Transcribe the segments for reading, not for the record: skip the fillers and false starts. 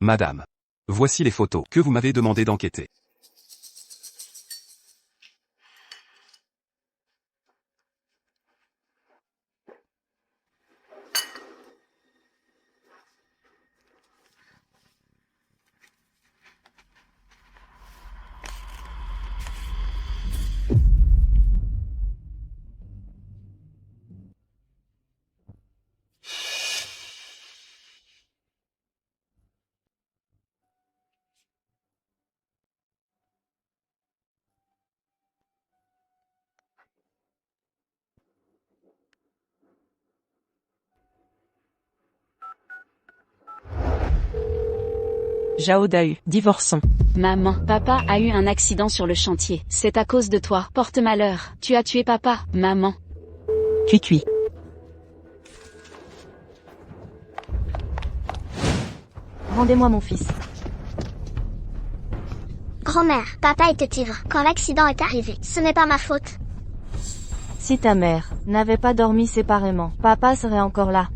Madame. Voici les photos que vous m'avez demandé d'enquêter. Zhao Dahu, divorçons. Maman, papa a eu un accident sur le chantier. C'est à cause de toi. Porte malheur. Tu as tué papa, maman. Cui. Rendez-moi mon fils. Grand-mère, papa était ivre quand l'accident est arrivé. Ce n'est pas ma faute. Si ta mère n'avait pas dormi séparément, papa serait encore là.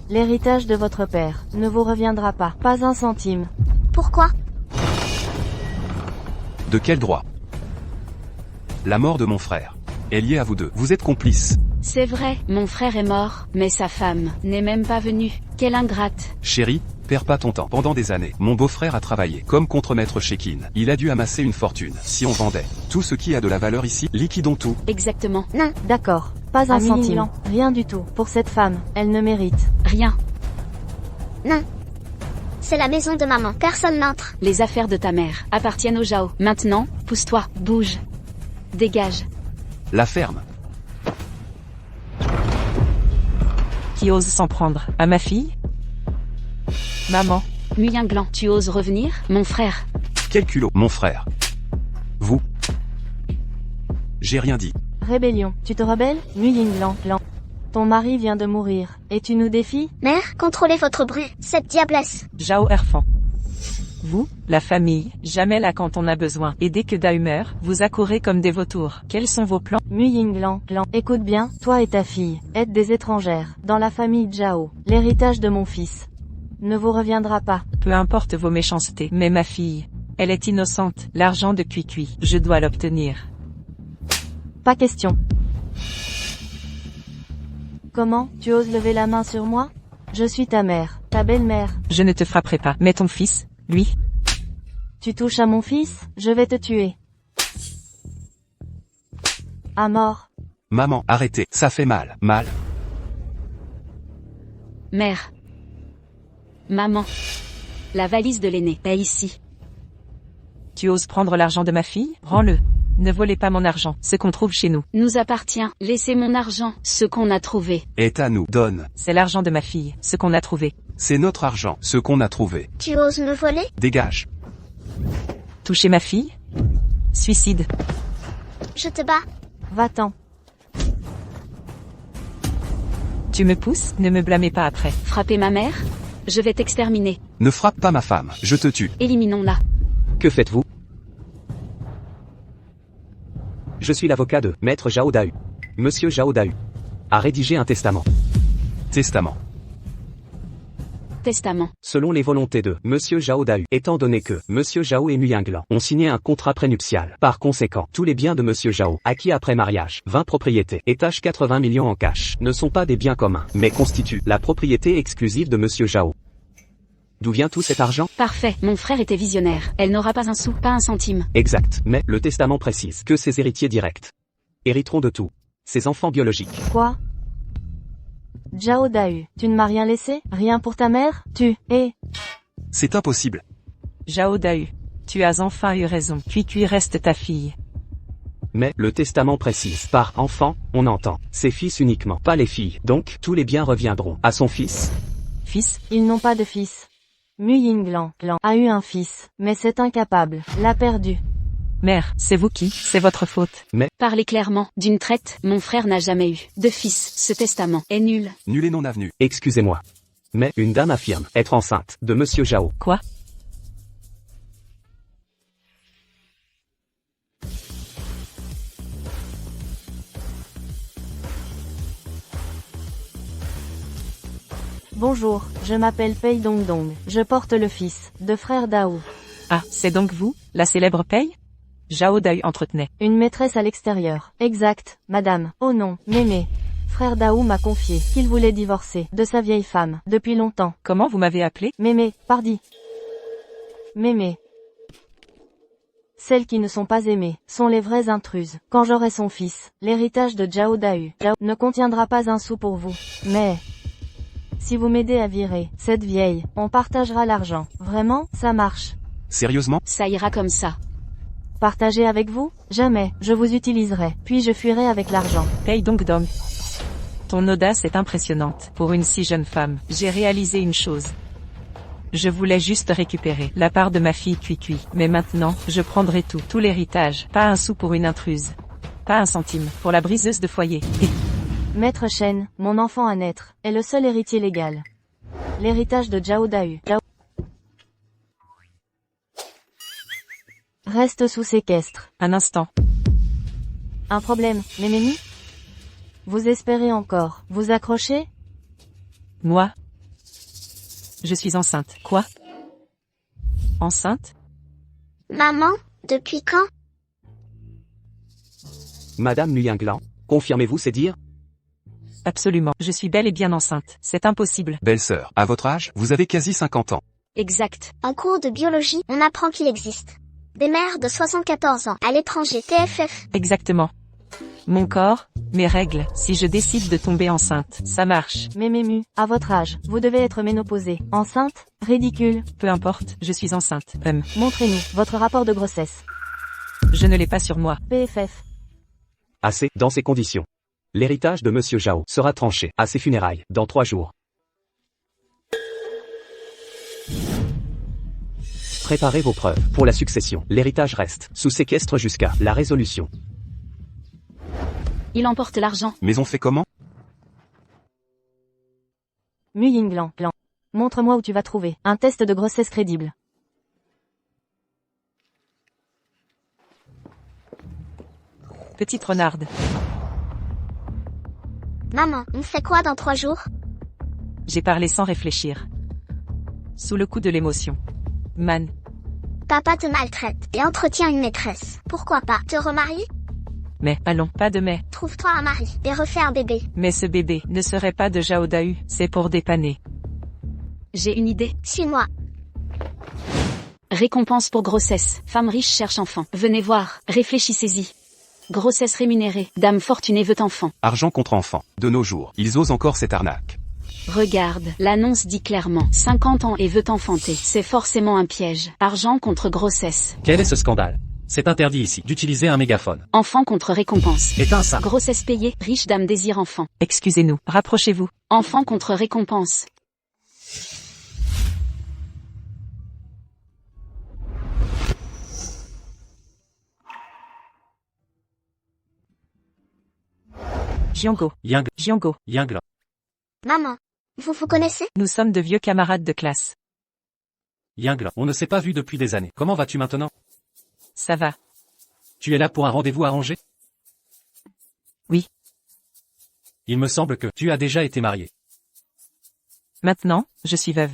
L'héritage de votre père ne vous reviendra pas, pas un centime. Pourquoi? De quel droit? La mort de mon frère est liée à vous deux. Vous êtes complices. C'est vrai, mon frère est mort, mais sa femme n'est même pas venue. Quelle ingrate. Chérie, perds pas ton temps. Pendant des années, mon beau-frère a travaillé comme contremaître chez Kin. Il a dû amasser une fortune. Si on vendait tout ce qui a de la valeur ici, liquidons tout. Exactement. Non, D'accord, pas un centime. Rien du tout. Pour cette femme, elle ne mérite Rien. non. C'est la maison de maman. Personne n'entre. Les affaires de ta mère appartiennent au Zhao. Maintenant, pousse-toi, bouge. Dégage. La ferme. Qui ose s'en prendre à ma fille? Maman. Muyinglan, tu oses revenir, mon frère? Quel culot, mon frère. Vous. J'ai rien dit. Rébellion. Tu te rebelles? Muyinglan. Ton mari vient de mourir, et tu nous défies? Mère, contrôlez votre bruit. Cette diablesse. Zhao Erfan. Vous, la famille, jamais là quand on a besoin. Et dès que Dahu meurt, vous accourez comme des vautours. Quels sont vos plans? Muyinglan. Écoute bien, toi et ta fille êtes des étrangères dans la famille Zhao. L'héritage de mon fils ne vous reviendra pas. Peu importe vos méchancetés. Mais ma fille, elle est innocente. L'argent de Cui, je dois l'obtenir. Pas question. Comment? Tu oses lever la main sur moi? Je suis ta mère, ta belle-mère. Je ne te frapperai pas. Mais ton fils, lui? Tu touches à mon fils, je vais te tuer. À mort. Maman, arrêtez, ça fait mal. Mal. Mère. Maman. La valise de l'aîné est ici. Tu oses prendre l'argent de ma fille? Rends-le. Ne volez pas mon argent, ce qu'on trouve chez nous. Nous appartient. Laissez mon argent, ce qu'on a trouvé. Est à nous. Donne. C'est l'argent de ma fille, ce qu'on a trouvé. C'est notre argent, ce qu'on a trouvé. Tu oses me voler? Dégage. Toucher ma fille? Suicide. Je te bats. Va-t'en. Tu me pousses? Ne me blâmez pas après. Frapper ma mère? Je vais t'exterminer. Ne frappe pas ma femme, je te tue. Éliminons-la. Que faites-vous? Je suis l'avocat de Maître Zhao Dahu. Monsieur Zhao Dahu a rédigé un testament. Testament. Testament. Selon les volontés de Monsieur Zhao Dahu, étant donné que Monsieur Zhao et Muyinglan ont signé un contrat prénuptial. Par conséquent, tous les biens de Monsieur Zhao, acquis après mariage, 20 propriétés, étage 80 millions en cash, ne sont pas des biens communs, mais constituent la propriété exclusive de Monsieur Zhao. D'où vient tout cet argent? Parfait. Mon frère était visionnaire. Elle n'aura pas un sou, pas un centime. Exact. Mais le testament précise que ses héritiers directs hériteront de tout. Ses enfants biologiques. Quoi? Zhao Dahu, tu ne m'as rien laissé? Rien pour ta mère? C'est impossible. Zhao Dahu, tu as enfin eu raison. Cui reste ta fille. Mais le testament précise, par enfant, on entend ses fils uniquement, pas les filles. Donc, tous les biens reviendront à son fils. Fils? Ils n'ont pas de fils. Muyinglan a eu un fils, mais c'est incapable. L'a perdu. Mère, c'est vous qui? C'est votre faute. Parlez clairement. D'une traite, mon frère n'a jamais eu de fils. Ce testament est nul. Nul et non avenu. Excusez-moi. Mais une dame affirme être enceinte de Monsieur Zhao. Quoi? Bonjour, je m'appelle Pei Dongdong. Je porte le fils de frère Dao. Ah, c'est donc vous, la célèbre Pei? Zhao Dai entretenait. Une maîtresse à l'extérieur. Exact, madame. Oh non, mémé. Frère Dao m'a confié qu'il voulait divorcer de sa vieille femme depuis longtemps. Comment vous m'avez appelé? Mémé, pardi. Mémé. Celles qui ne sont pas aimées sont les vraies intruses. Quand j'aurai son fils, l'héritage de Zhao Dai ne contiendra pas un sou pour vous. Mais si vous m'aidez à virer cette vieille, on partagera l'argent. Vraiment, ça marche. Sérieusement? Ça ira comme ça. Partager avec vous? Jamais. Je vous utiliserai, puis je fuirai avec l'argent. Pei Dongdong. Ton audace est impressionnante. Pour une si jeune femme, j'ai réalisé une chose. Je voulais juste récupérer la part de ma fille Cui-Cui. Mais maintenant, je prendrai tout l'héritage. Pas un sou pour une intruse. Pas un centime pour la briseuse de foyer. Maître Shen, mon enfant à naître, est le seul héritier légal. L'héritage de Zhao Dai reste sous séquestre. Un instant. Un problème, Méménie? Vous espérez encore vous accrocher? Moi? Je suis enceinte. Quoi? Enceinte? Maman, depuis quand? Madame Nguyen, confirmez-vous ces dires? Absolument. Je suis bel et bien enceinte. C'est impossible. Belle-sœur, à votre âge, vous avez quasi 50 ans. Exact. En cours de biologie, on apprend qu'il existe des mères de 74 ans à l'étranger. TFF. Exactement. Mon corps, mes règles, si je décide de tomber enceinte, ça marche. Mémému, à votre âge, vous devez être ménopausée. Enceinte? Ridicule. Peu importe, je suis enceinte. Montrez-nous votre rapport de grossesse. Je ne l'ai pas sur moi. PFF. Assez, dans ces conditions. L'héritage de Monsieur Zhao sera tranché à ses funérailles dans 3 jours. Préparez vos preuves pour la succession. L'héritage reste sous séquestre jusqu'à la résolution. Il emporte l'argent. Mais on fait comment? Mu Yinglan. Montre-moi où tu vas trouver un test de grossesse crédible. Petite renarde. Maman, on fait quoi dans 3 jours? J'ai parlé sans réfléchir. Sous le coup de l'émotion. Man. Papa te maltraite et entretient une maîtresse. Pourquoi pas te remarier? Mais, allons, pas de mais. Trouve-toi un mari et refais un bébé. Mais ce bébé ne serait pas de Zhao Dai, c'est pour dépanner. J'ai une idée. Suis-moi. Récompense pour grossesse. Femme riche cherche enfant. Venez voir. Réfléchissez-y. Grossesse rémunérée. Dame fortunée veut enfant. Argent contre enfant. De nos jours, ils osent encore cette arnaque. Regarde, l'annonce dit clairement 50 ans et veut enfanter. C'est forcément un piège. Argent contre grossesse. Quel est ce scandale? C'est interdit ici d'utiliser un mégaphone. Enfant contre récompense. Éteins ça. Grossesse payée. Riche dame désire enfant. Excusez-nous, rapprochez-vous. Enfant contre récompense. Jiango. Yang, Jiango. Yingla. Maman, vous connaissez? Nous sommes de vieux camarades de classe. Yingla. On ne s'est pas vu depuis des années. Comment vas-tu maintenant? Ça va. Tu es là pour un rendez-vous arrangé? Oui. Il me semble que tu as déjà été marié. Maintenant, je suis veuve.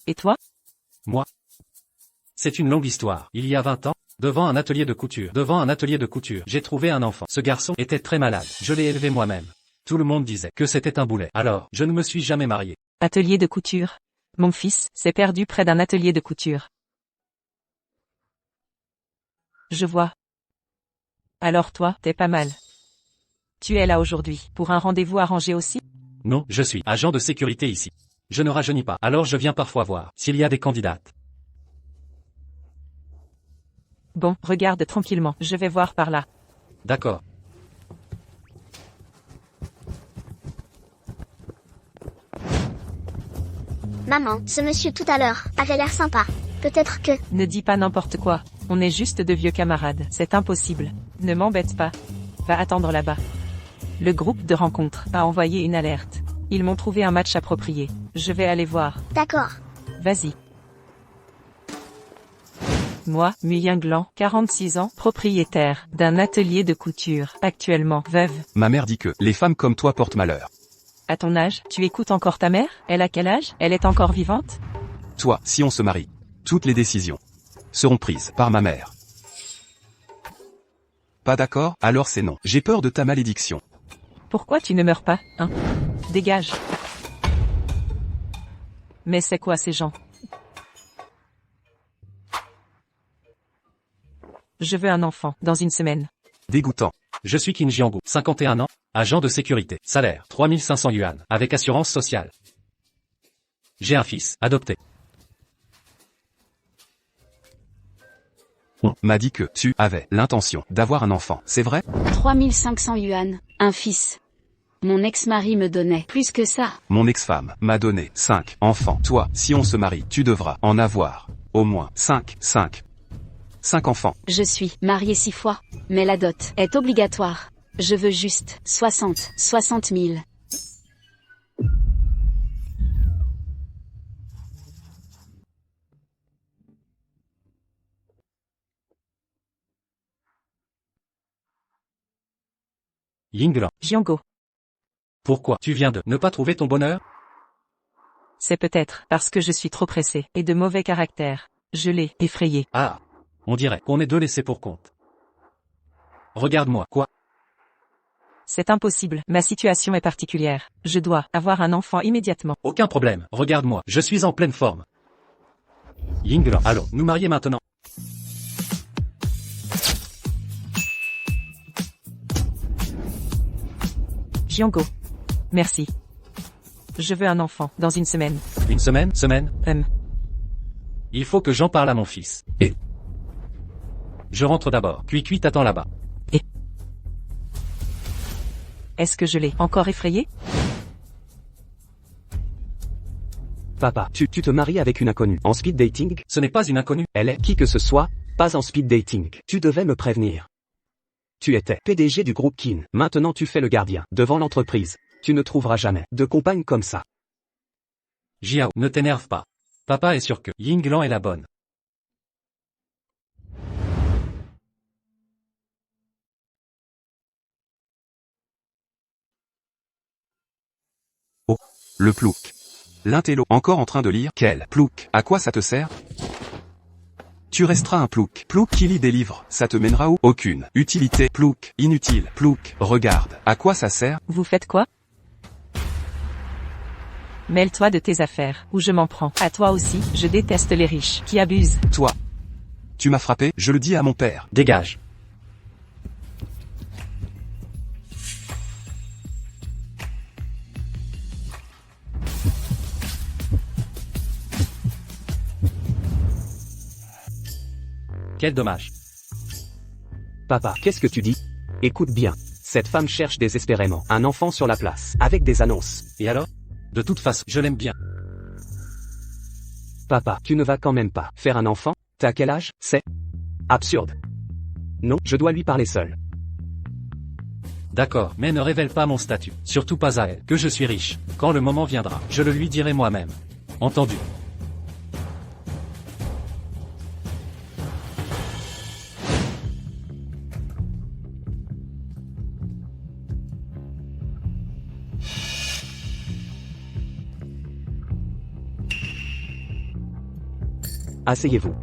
Et toi? Moi? C'est une longue histoire. Il y a 20 ans, devant un atelier de couture, j'ai trouvé un enfant. Ce garçon était très malade. Je l'ai élevé moi-même. Tout le monde disait que c'était un boulet. Alors, je ne me suis jamais marié. Atelier de couture. Mon fils s'est perdu près d'un atelier de couture. Je vois. Alors toi, t'es pas mal. Tu es là aujourd'hui, pour un rendez-vous arrangé aussi? Non, je suis agent de sécurité ici. Je ne rajeunis pas, alors je viens parfois voir s'il y a des candidates. Bon, regarde tranquillement, je vais voir par là. D'accord. Maman, ce monsieur tout à l'heure avait l'air sympa. Peut-être que... Ne dis pas n'importe quoi. On est juste de vieux camarades. C'est impossible. Ne m'embête pas. Va attendre là-bas. Le groupe de rencontre a envoyé une alerte. Ils m'ont trouvé un match approprié. Je vais aller voir. D'accord. Vas-y. Moi, Mu Yinglan, 46 ans, propriétaire d'un atelier de couture, actuellement veuve. Ma mère dit que les femmes comme toi portent malheur. À ton âge, tu écoutes encore ta mère? Elle a quel âge? Elle est encore vivante? Toi, si on se marie, toutes les décisions seront prises par ma mère. Pas d'accord? Alors c'est non. J'ai peur de ta malédiction. Pourquoi tu ne meurs pas, hein? Dégage. Mais c'est quoi ces gens? Je veux un enfant, dans une semaine. Dégoûtant. Je suis Qin Jianggu, 51 ans, agent de sécurité, salaire 3500 yuan, avec assurance sociale. J'ai un fils, adopté. On m'a dit que tu avais l'intention d'avoir un enfant, c'est vrai? 3500 yuan, un fils. Mon ex-mari me donnait plus que ça. Mon ex-femme m'a donné 5 enfants. Toi, si on se marie, tu devras en avoir au moins 5 enfants. Je suis mariée 6 fois, mais la dot est obligatoire. Je veux juste 60 000. Yinglan, Jiango. pourquoi tu viens de ne pas trouver ton bonheur? C'est peut-être parce que je suis trop pressé et de mauvais caractère. Je l'ai effrayé. Ah, on dirait qu'on est deux laissés pour compte. Regarde-moi, quoi? C'est impossible. Ma situation est particulière. Je dois avoir un enfant immédiatement. Aucun problème, regarde-moi, je suis en pleine forme. Yinglan, allons, nous marier maintenant. Jiango. Merci. Je veux un enfant, dans une semaine. Une semaine? Il faut que j'en parle à mon fils. Et je rentre d'abord. Cui t'attends là-bas. Est-ce que je l'ai encore effrayé? Papa, tu te maries avec une inconnue. En speed dating? Ce n'est pas une inconnue. Elle est qui que ce soit, pas en speed dating. Tu devais me prévenir. Tu étais PDG du groupe Qin. Maintenant tu fais le gardien. Devant l'entreprise. Tu ne trouveras jamais de compagne comme ça. Jiao, ne t'énerve pas. Papa est sûr que Yinglan est la bonne. Le plouc. L'intello, encore en train de lire? Quel plouc? À quoi ça te sert? Tu resteras un plouc. Plouc qui lit des livres, ça te mènera où? Aucune utilité. Plouc, inutile. Plouc, regarde. À quoi ça sert? Vous faites quoi? Mêle-toi de tes affaires, ou je m'en prends. À toi aussi, je déteste les riches, qui abusent. Toi. Tu m'as frappé, je le dis à mon père. Dégage. Quel dommage. Papa, qu'est-ce que tu dis? Écoute bien. Cette femme cherche désespérément un enfant sur la place, avec des annonces. Et alors? De toute façon, je l'aime bien. Papa, tu ne vas quand même pas faire un enfant? T'as quel âge? C'est absurde. Non, je dois lui parler seul. D'accord, mais ne révèle pas mon statut. Surtout pas à elle, que je suis riche. Quand le moment viendra, je le lui dirai moi-même. Entendu. Asseyez-vous.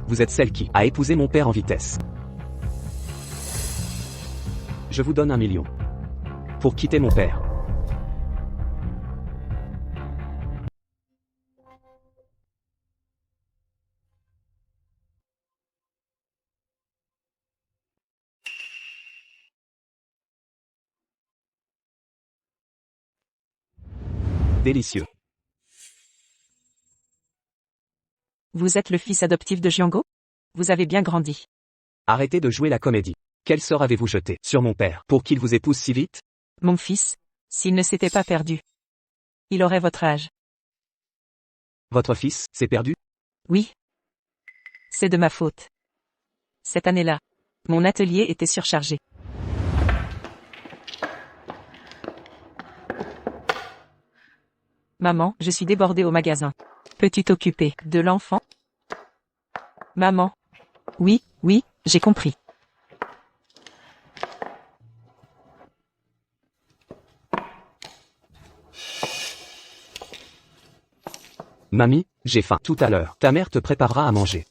Vous êtes celle qui a épousé mon père en vitesse. Je vous donne 1 million. Pour quitter mon père. Délicieux. Vous êtes le fils adoptif de Jiango? Vous avez bien grandi. Arrêtez de jouer la comédie. Quel sort avez-vous jeté sur mon père pour qu'il vous épouse si vite? Mon fils, s'il ne s'était pas perdu, il aurait votre âge. Votre fils s'est perdu? Oui. C'est de ma faute. Cette année-là, mon atelier était surchargé. Maman, je suis débordée au magasin. Peux-tu t'occuper de l'enfant? Maman. Oui, j'ai compris. Mamie, j'ai faim. Tout à l'heure, ta mère te préparera à manger.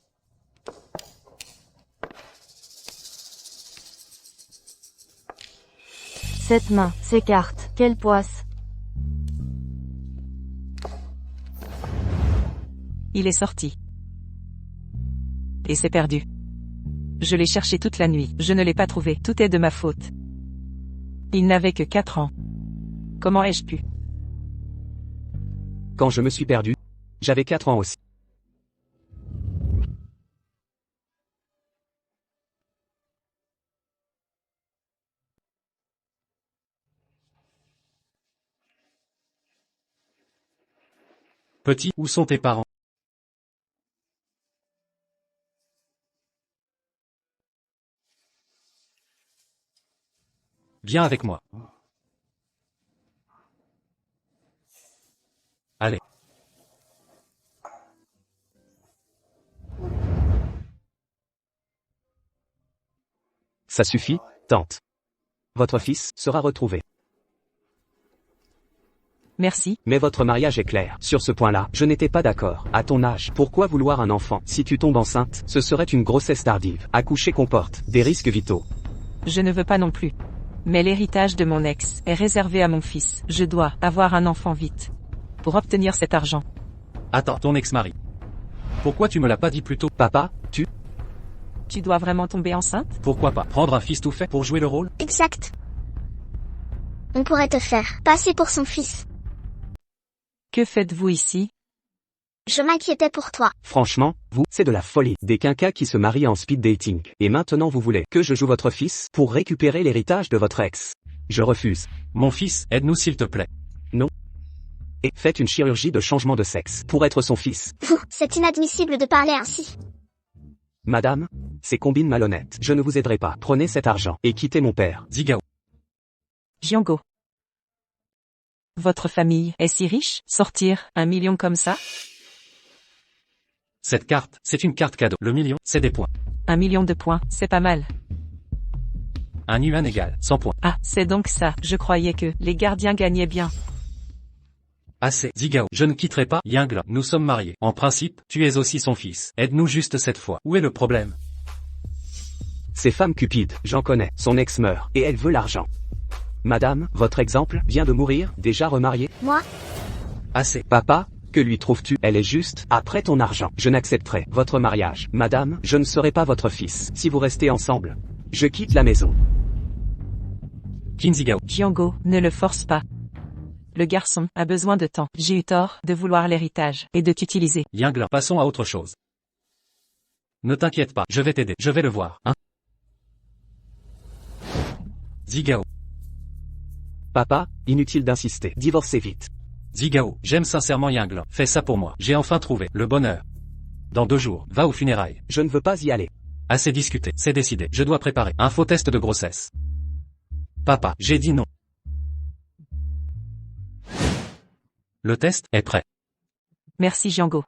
Cette main, ces cartes, quelle poisse. Il est sorti. Et c'est perdu. Je l'ai cherché toute la nuit, je ne l'ai pas trouvé, tout est de ma faute. Il n'avait que 4 ans. Comment ai-je pu? Quand je me suis perdu, j'avais 4 ans aussi. Petit, où sont tes parents? Viens avec moi. Allez. Ça suffit, tante. Votre fils sera retrouvé. Merci. Mais votre mariage est clair. Sur ce point-là, je n'étais pas d'accord. À ton âge, pourquoi vouloir un enfant? Si tu tombes enceinte, ce serait une grossesse tardive. Accoucher comporte des risques vitaux. Je ne veux pas non plus. Mais l'héritage de mon ex est réservé à mon fils. Je dois avoir un enfant vite. Pour obtenir cet argent. Attends, ton ex-mari. Pourquoi tu me l'as pas dit plus tôt? Papa, Tu dois vraiment tomber enceinte? Pourquoi pas prendre un fils tout fait pour jouer le rôle? Exact. On pourrait te faire passer pour son fils. Que faites-vous ici? Je m'inquiétais pour toi. Franchement, vous, c'est de la folie. Des quinquas qui se marient en speed dating. Et maintenant vous voulez que je joue votre fils pour récupérer l'héritage de votre ex. Je refuse. Mon fils, aide-nous s'il te plaît. Et faites une chirurgie de changement de sexe pour être son fils. C'est inadmissible de parler ainsi. Madame, c'est combine malhonnête. Je ne vous aiderai pas. Prenez cet argent et quittez mon père. Zigao. Jiango. Votre famille est si riche? Sortir 1 million comme ça? Cette carte, c'est une carte cadeau. Le million, c'est des points. 1 million de points, c'est pas mal. Un yuan égale 100 points. Ah, c'est donc ça. Je croyais que les gardiens gagnaient bien. Assez. Zigao. Je ne quitterai pas Yingla. Nous sommes mariés. En principe, tu es aussi son fils. Aide-nous juste cette fois. Où est le problème? Ces femmes cupides, j'en connais. Son ex meurt et elle veut l'argent. Madame, votre exemple vient de mourir, déjà remariée. Moi, Assez. Papa, que lui trouves-tu? Elle est juste après ton argent. Je n'accepterai votre mariage. Madame, je ne serai pas votre fils. Si vous restez ensemble, je quitte la maison. Kinzigao. Jiango, ne le force pas. Le garçon a besoin de temps. J'ai eu tort de vouloir l'héritage et de t'utiliser. Yingla. Passons à autre chose. Ne t'inquiète pas, je vais t'aider. Je vais le voir, hein. Zigao. Papa, inutile d'insister. Divorcez vite. Zigao. J'aime sincèrement Yingla. Fais ça pour moi. J'ai enfin trouvé le bonheur. Dans 2 jours, va aux funérailles. Je ne veux pas y aller. Assez discuté. C'est décidé. Je dois préparer un faux test de grossesse. Papa, j'ai dit non. Le test est prêt. Merci Jiango.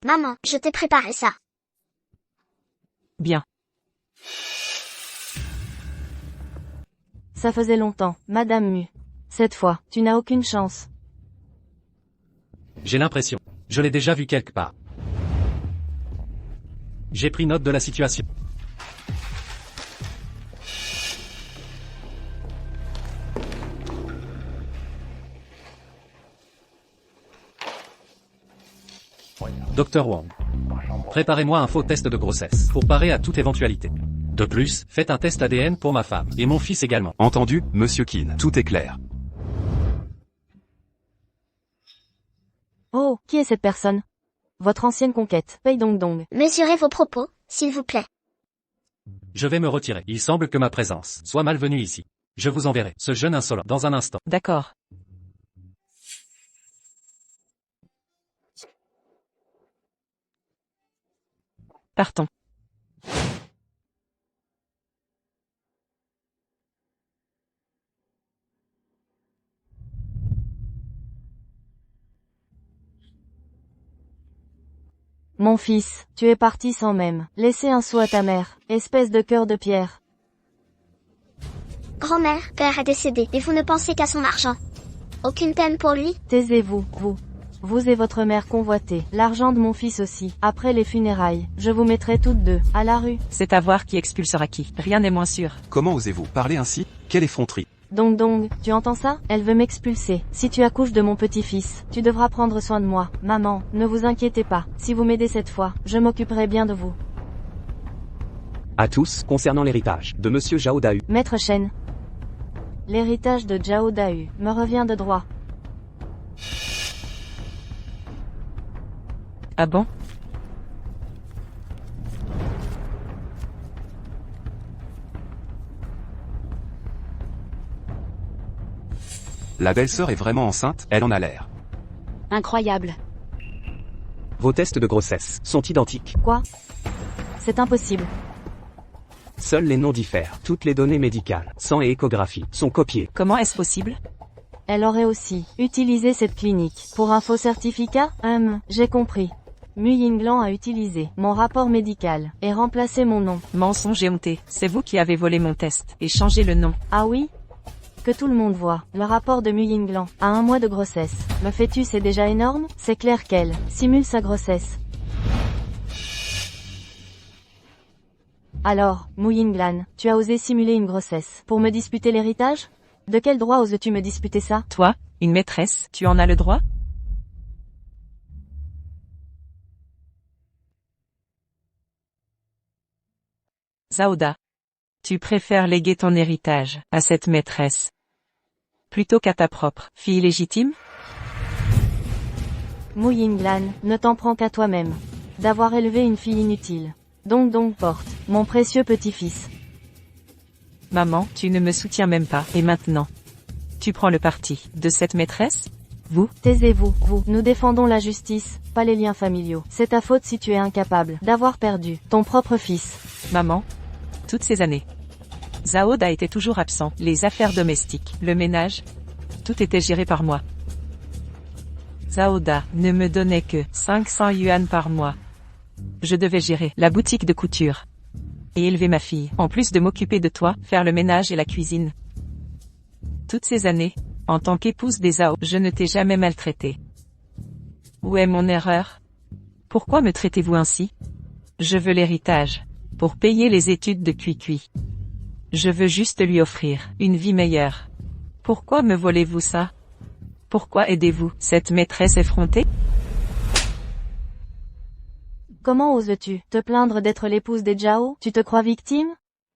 maman, je t'ai préparé ça. Bien. Ça faisait longtemps, Madame Mu. Cette fois, tu n'as aucune chance. J'ai l'impression. Je l'ai déjà vu quelque part. J'ai pris note de la situation. Dr Wang. Préparez-moi un faux test de grossesse, pour parer à toute éventualité. De plus, faites un test ADN pour ma femme, et mon fils également. Entendu, monsieur Qin, tout est clair. Oh, qui est cette personne? Votre ancienne conquête, Pei Dong Dong. Mesurez vos propos, s'il vous plaît. Je vais me retirer. Il semble que ma présence soit malvenue ici. Je vous enverrai ce jeune insolent dans un instant. D'accord. Partons. Mon fils, tu es parti sans même laisser un sou à ta mère, espèce de cœur de pierre. Grand-mère, père est décédé, et vous ne pensez qu'à son argent. Aucune peine pour lui? Taisez-vous, vous. Vous et votre mère convoitez l'argent de mon fils aussi. Après les funérailles, je vous mettrai toutes deux à la rue. C'est à voir qui expulsera qui. Rien n'est moins sûr. Comment osez-vous parler ainsi? Quelle effronterie! Donc, tu entends ça? Elle veut m'expulser. Si tu accouches de mon petit-fils, tu devras prendre soin de moi. Maman, ne vous inquiétez pas. Si vous m'aidez cette fois, je m'occuperai bien de vous. À tous, concernant l'héritage de Monsieur Zhao Dahu. Maître Shen. L'héritage de Zhao Dahu me revient de droit. Ah bon? La belle-sœur est vraiment enceinte, elle en a l'air. Incroyable. Vos tests de grossesse sont identiques. Quoi? C'est impossible. Seuls les noms diffèrent. Toutes les données médicales, sang et échographie, sont copiées. Comment est-ce possible? Elle aurait aussi utilisé cette clinique pour un faux certificat? J'ai compris. Mu Yinglan a utilisé mon rapport médical et remplacé mon nom. Mensonge et honté. C'est vous qui avez volé mon test et changé le nom. Ah oui? Que tout le monde voit. Le rapport de Mu Yinglan à 1 mois de grossesse. Le fœtus est déjà énorme? C'est clair qu'elle simule sa grossesse. Alors, Mu Yinglan, tu as osé simuler une grossesse pour me disputer l'héritage? De quel droit oses-tu me disputer ça? Toi, une maîtresse, tu en as le droit? Zaoda. Tu préfères léguer ton héritage à cette maîtresse plutôt qu'à ta propre fille légitime? Mu Yinglan, ne t'en prends qu'à toi-même. D'avoir élevé une fille inutile. Donc porte, mon précieux petit-fils. Maman, tu ne me soutiens même pas. Et maintenant? Tu prends le parti de cette maîtresse? Vous? Taisez-vous, vous. Nous défendons la justice, pas les liens familiaux. C'est ta faute si tu es incapable d'avoir perdu ton propre fils. Maman? Toutes ces années. Zaoda était toujours absent. Les affaires domestiques, le ménage, tout était géré par moi. Zaoda ne me donnait que 500 yuan par mois. Je devais gérer la boutique de couture et élever ma fille, en plus de m'occuper de toi, faire le ménage et la cuisine. Toutes ces années, en tant qu'épouse des Zhao, je ne t'ai jamais maltraité. Où est mon erreur? Pourquoi me traitez-vous ainsi? Je veux l'héritage pour payer les études de Cui. Je veux juste lui offrir une vie meilleure. Pourquoi me volez-vous ça? Pourquoi aidez-vous cette maîtresse effrontée? Comment oses-tu te plaindre d'être l'épouse des Zhao? Tu te crois victime?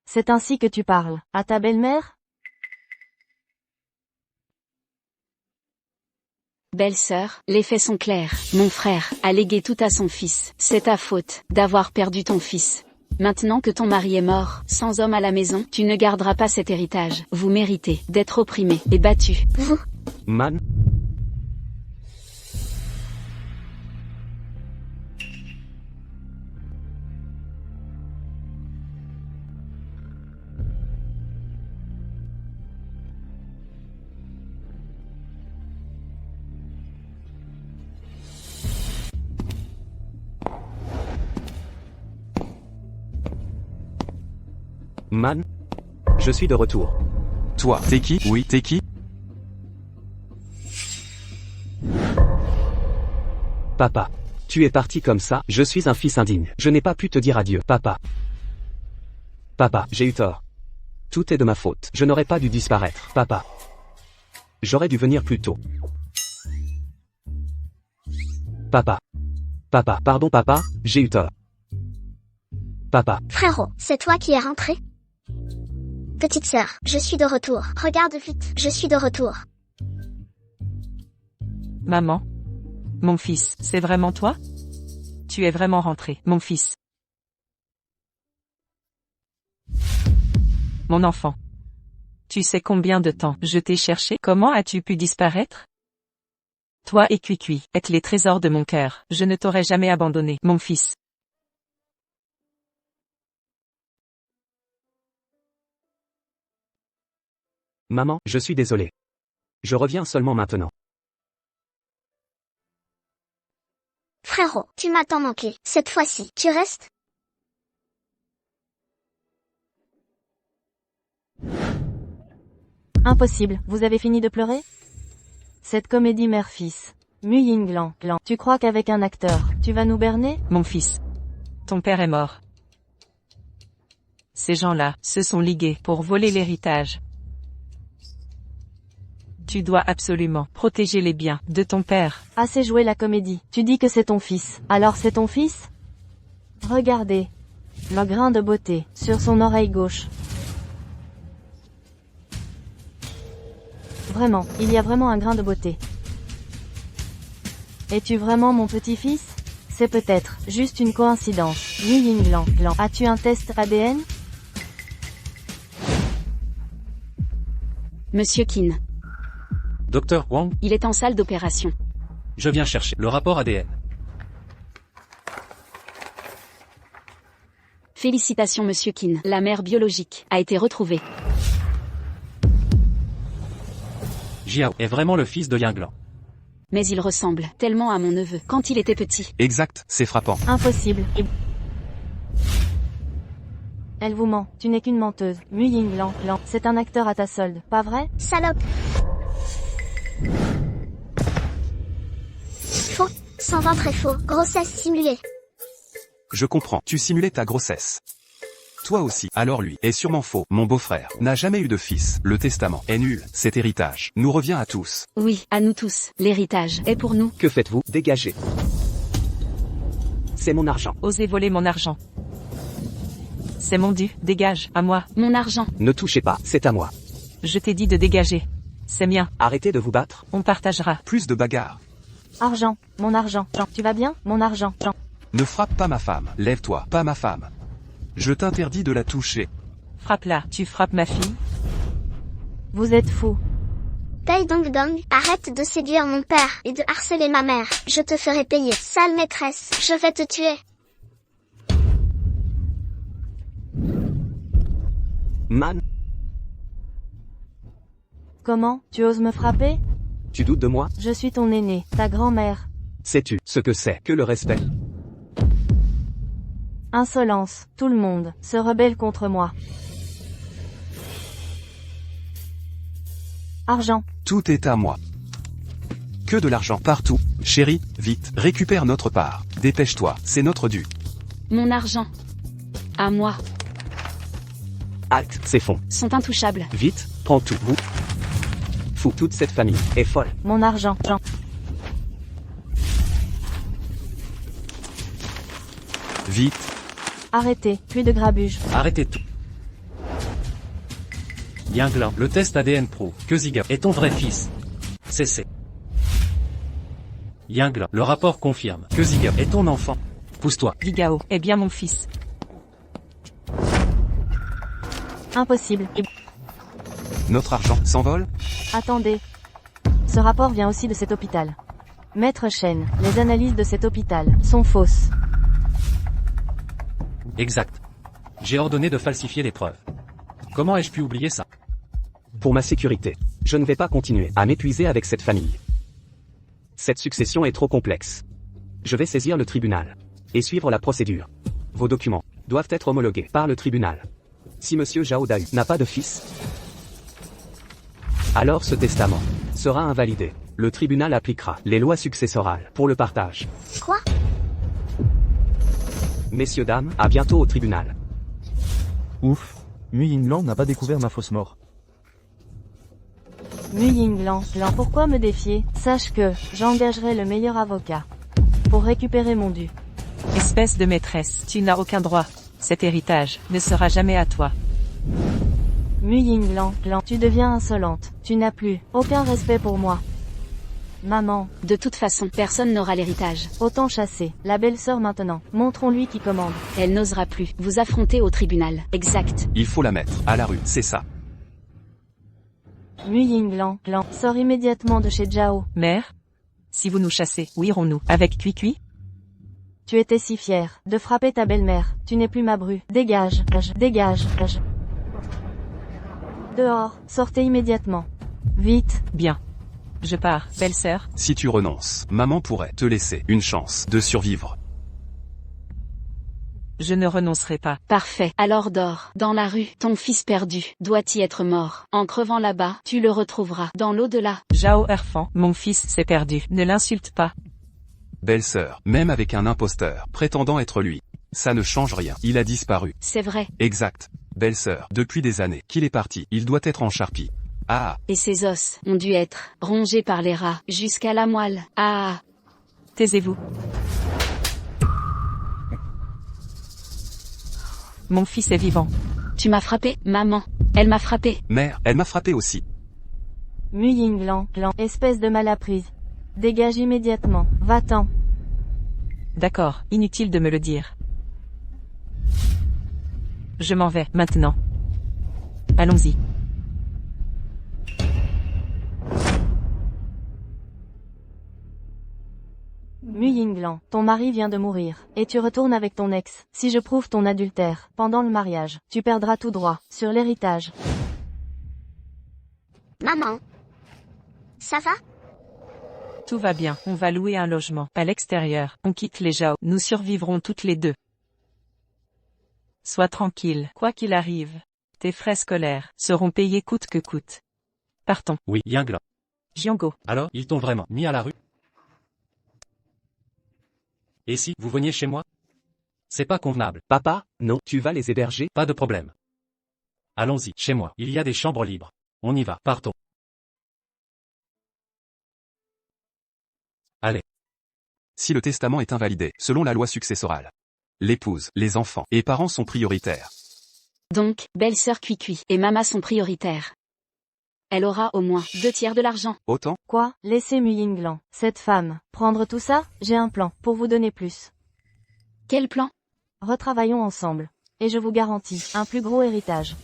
C'est ainsi que tu parles à ta belle-mère? Belle-sœur, les faits sont clairs. Mon frère a légué tout à son fils. C'est ta faute d'avoir perdu ton fils. Maintenant que ton mari est mort, sans homme à la maison, tu ne garderas pas cet héritage. Vous méritez d'être opprimé et battu. Vous, Man. Man. Je suis de retour. Toi, t'es qui? Oui, t'es qui? Papa. Tu es parti comme ça, je suis un fils indigne. Je n'ai pas pu te dire adieu, papa. Papa, j'ai eu tort. Tout est de ma faute. Je n'aurais pas dû disparaître, papa. J'aurais dû venir plus tôt. Papa. Papa, pardon papa, j'ai eu tort. Papa. frérot, c'est toi qui es rentré? Petite sœur, je suis de retour. Regarde vite, je suis de retour. Maman? Mon fils, c'est vraiment toi? Tu es vraiment rentré, mon fils. Mon enfant. Tu sais combien de temps je t'ai cherché? Comment as-tu pu disparaître? Toi et Cui êtes les trésors de mon cœur. Je ne t'aurais jamais abandonné, mon fils. Maman, je suis désolé. Je reviens seulement maintenant. Frérot, tu m'as tant manqué. Cette fois-ci, tu restes? Impossible, vous avez fini de pleurer? Cette comédie mère-fils Mu Yinglan, tu crois qu'avec un acteur, tu vas nous berner? Mon fils. Ton père est mort. Ces gens-là se sont ligués pour voler l'héritage. Tu dois absolument protéger les biens de ton père. Assez joué la comédie. Tu dis que c'est ton fils. Alors c'est ton fils? Regardez. Le grain de beauté, sur son oreille gauche. Vraiment, il y a vraiment un grain de beauté. Es-tu vraiment mon petit-fils? C'est peut-être juste une coïncidence. Mu Yinglan, as-tu un test ADN? Monsieur Qin. Docteur Wang, Il est en salle d'opération. je viens chercher le rapport ADN. Félicitations Monsieur Qin. La mère biologique a été retrouvée. Jiao est vraiment le fils de Yinglan. Mais il ressemble tellement à mon neveu quand il était petit. Exact, c'est frappant. Impossible. Elle vous ment, tu n'es qu'une menteuse. Mu Yinglan, c'est un acteur à ta solde, pas vrai? Salope. Faux. Sans ventre et faux. Grossesse simulée. Je comprends, tu simulais ta grossesse. Toi aussi, alors lui, est sûrement faux. Mon beau-frère n'a jamais eu de fils. Le testament est nul. Cet héritage nous revient à tous. Oui, à nous tous. L'héritage est pour nous. Que faites-vous? Dégagez. C'est mon argent. Osez voler mon argent. C'est mon dû, dégage, à moi. Mon argent. Ne touchez pas, c'est à moi. Je t'ai dit de dégager. C'est mien, Arrêtez de vous battre. on partagera. Plus de bagarres. Argent, mon argent. Tu vas bien? Mon argent. Ne frappe pas ma femme. Lève-toi, pas ma femme. Je t'interdis de la toucher. Frappe-la, tu frappes ma fille? Vous êtes fou. Tai Dong Dong, arrête de séduire mon père et de harceler ma mère. Je te ferai payer, sale maîtresse. Je vais te tuer. Man, Comment? Tu oses me frapper? tu doutes de moi? Je suis ton aîné, ta grand-mère. Sais-tu ce que c'est que le respect? Insolence, tout le monde se rebelle contre moi. Argent, Tout est à moi. Que de l'argent partout. Chérie, vite, récupère notre part. Dépêche-toi, c'est notre dû. Mon argent. À moi. Halte, c'est fond. Sont intouchables. Vite, prends tout. Vous. Fou, toute cette famille est folle. mon argent. Vite. Arrêtez, plus de grabuge. Arrêtez tout. Yinglan, le test ADN prouve que Ziga est ton vrai fils. Cessez. Yinglan, le rapport confirme que Ziga est ton enfant. Pousse-toi. Ligao est bien mon fils. Impossible. Notre argent s'envole? Attendez. Ce rapport vient aussi de cet hôpital. Maître Chen, les analyses de cet hôpital sont fausses. Exact. J'ai ordonné de falsifier les preuves. Comment ai-je pu oublier ça? Pour ma sécurité, je ne vais pas continuer à m'épuiser avec cette famille. Cette succession est trop complexe. Je vais saisir le tribunal et suivre la procédure. Vos documents doivent être homologués par le tribunal. Si Monsieur Zhao Dai n'a pas de fils, alors ce testament sera invalidé. Le tribunal appliquera les lois successorales pour le partage. Quoi? Messieurs, dames, à bientôt au tribunal. Ouf, Mu Yinglan n'a pas découvert ma fausse mort. Mu Yinglan, pourquoi me défier? Sache que j'engagerai le meilleur avocat pour récupérer mon dû. Espèce de maîtresse, tu n'as aucun droit. Cet héritage ne sera jamais à toi. Mu Yinglan, tu deviens insolente. Tu n'as plus aucun respect pour moi. Maman, De toute façon, personne n'aura l'héritage. autant chasser la belle-sœur maintenant. Montrons-lui qui commande. Elle n'osera plus vous affronter au tribunal. Exact. Il faut la mettre à la rue, c'est ça. Mu Yinglan, sors immédiatement de chez Zhao. Mère? Si vous nous chassez, où irons-nous? Avec Cuicui? Tu étais si fière de frapper ta belle-mère. Tu n'es plus ma bru. Dégage, dégage. Dehors, sortez immédiatement. Vite. Bien. Je pars, belle-sœur. Si tu renonces, maman pourrait te laisser une chance de survivre. Je ne renoncerai pas. Parfait. Alors dors. Dans la rue, ton fils perdu doit y être mort. En crevant là-bas, tu le retrouveras. Dans l'au-delà. Zhao Erfan, mon fils s'est perdu. Ne l'insulte pas. Belle-sœur, même avec un imposteur, prétendant être lui. Ça ne change rien. Il a disparu. C'est vrai. Exact. Belle-sœur, depuis des années qu'il est parti, il doit être en charpie. Ah, Et ses os ont dû être rongés par les rats jusqu'à la moelle. Ah. Taisez-vous. Mon fils est vivant. Tu m'as frappé, maman. Elle m'a frappé. mère, elle m'a frappé aussi. Mu Yinglan, espèce de malapprise. Dégage immédiatement, va-t'en. D'accord, inutile de me le dire. Je m'en vais, maintenant. Allons-y. Mu Yinglan, ton mari vient de mourir, et tu retournes avec ton ex. Si je prouve ton adultère, pendant le mariage, tu perdras tout droit, sur l'héritage. Maman. Ça va? Tout va bien, on va louer un logement. À l'extérieur, on quitte les Zhao. Nous survivrons toutes les deux. Sois tranquille, quoi qu'il arrive. Tes frais scolaires seront payés coûte que coûte. Partons. Oui, Yinglan. Jiango. Alors, ils t'ont vraiment mis à la rue? Et si vous veniez chez moi? C'est pas convenable. Papa, non, tu vas les héberger? Pas de problème. Allons-y, chez moi. Il y a des chambres libres. On y va, partons. Allez. Si le testament est invalidé, selon la loi successorale, l'épouse, les enfants et parents sont prioritaires. Donc, belle-sœur Cuicui et maman sont prioritaires. Elle aura au moins 2/3 de l'argent. Autant? Quoi? Laissez Mu Yinglan, cette femme, prendre tout ça? J'ai un plan, pour vous donner plus. Quel plan? Retravaillons ensemble. Et je vous garantis, un plus gros héritage.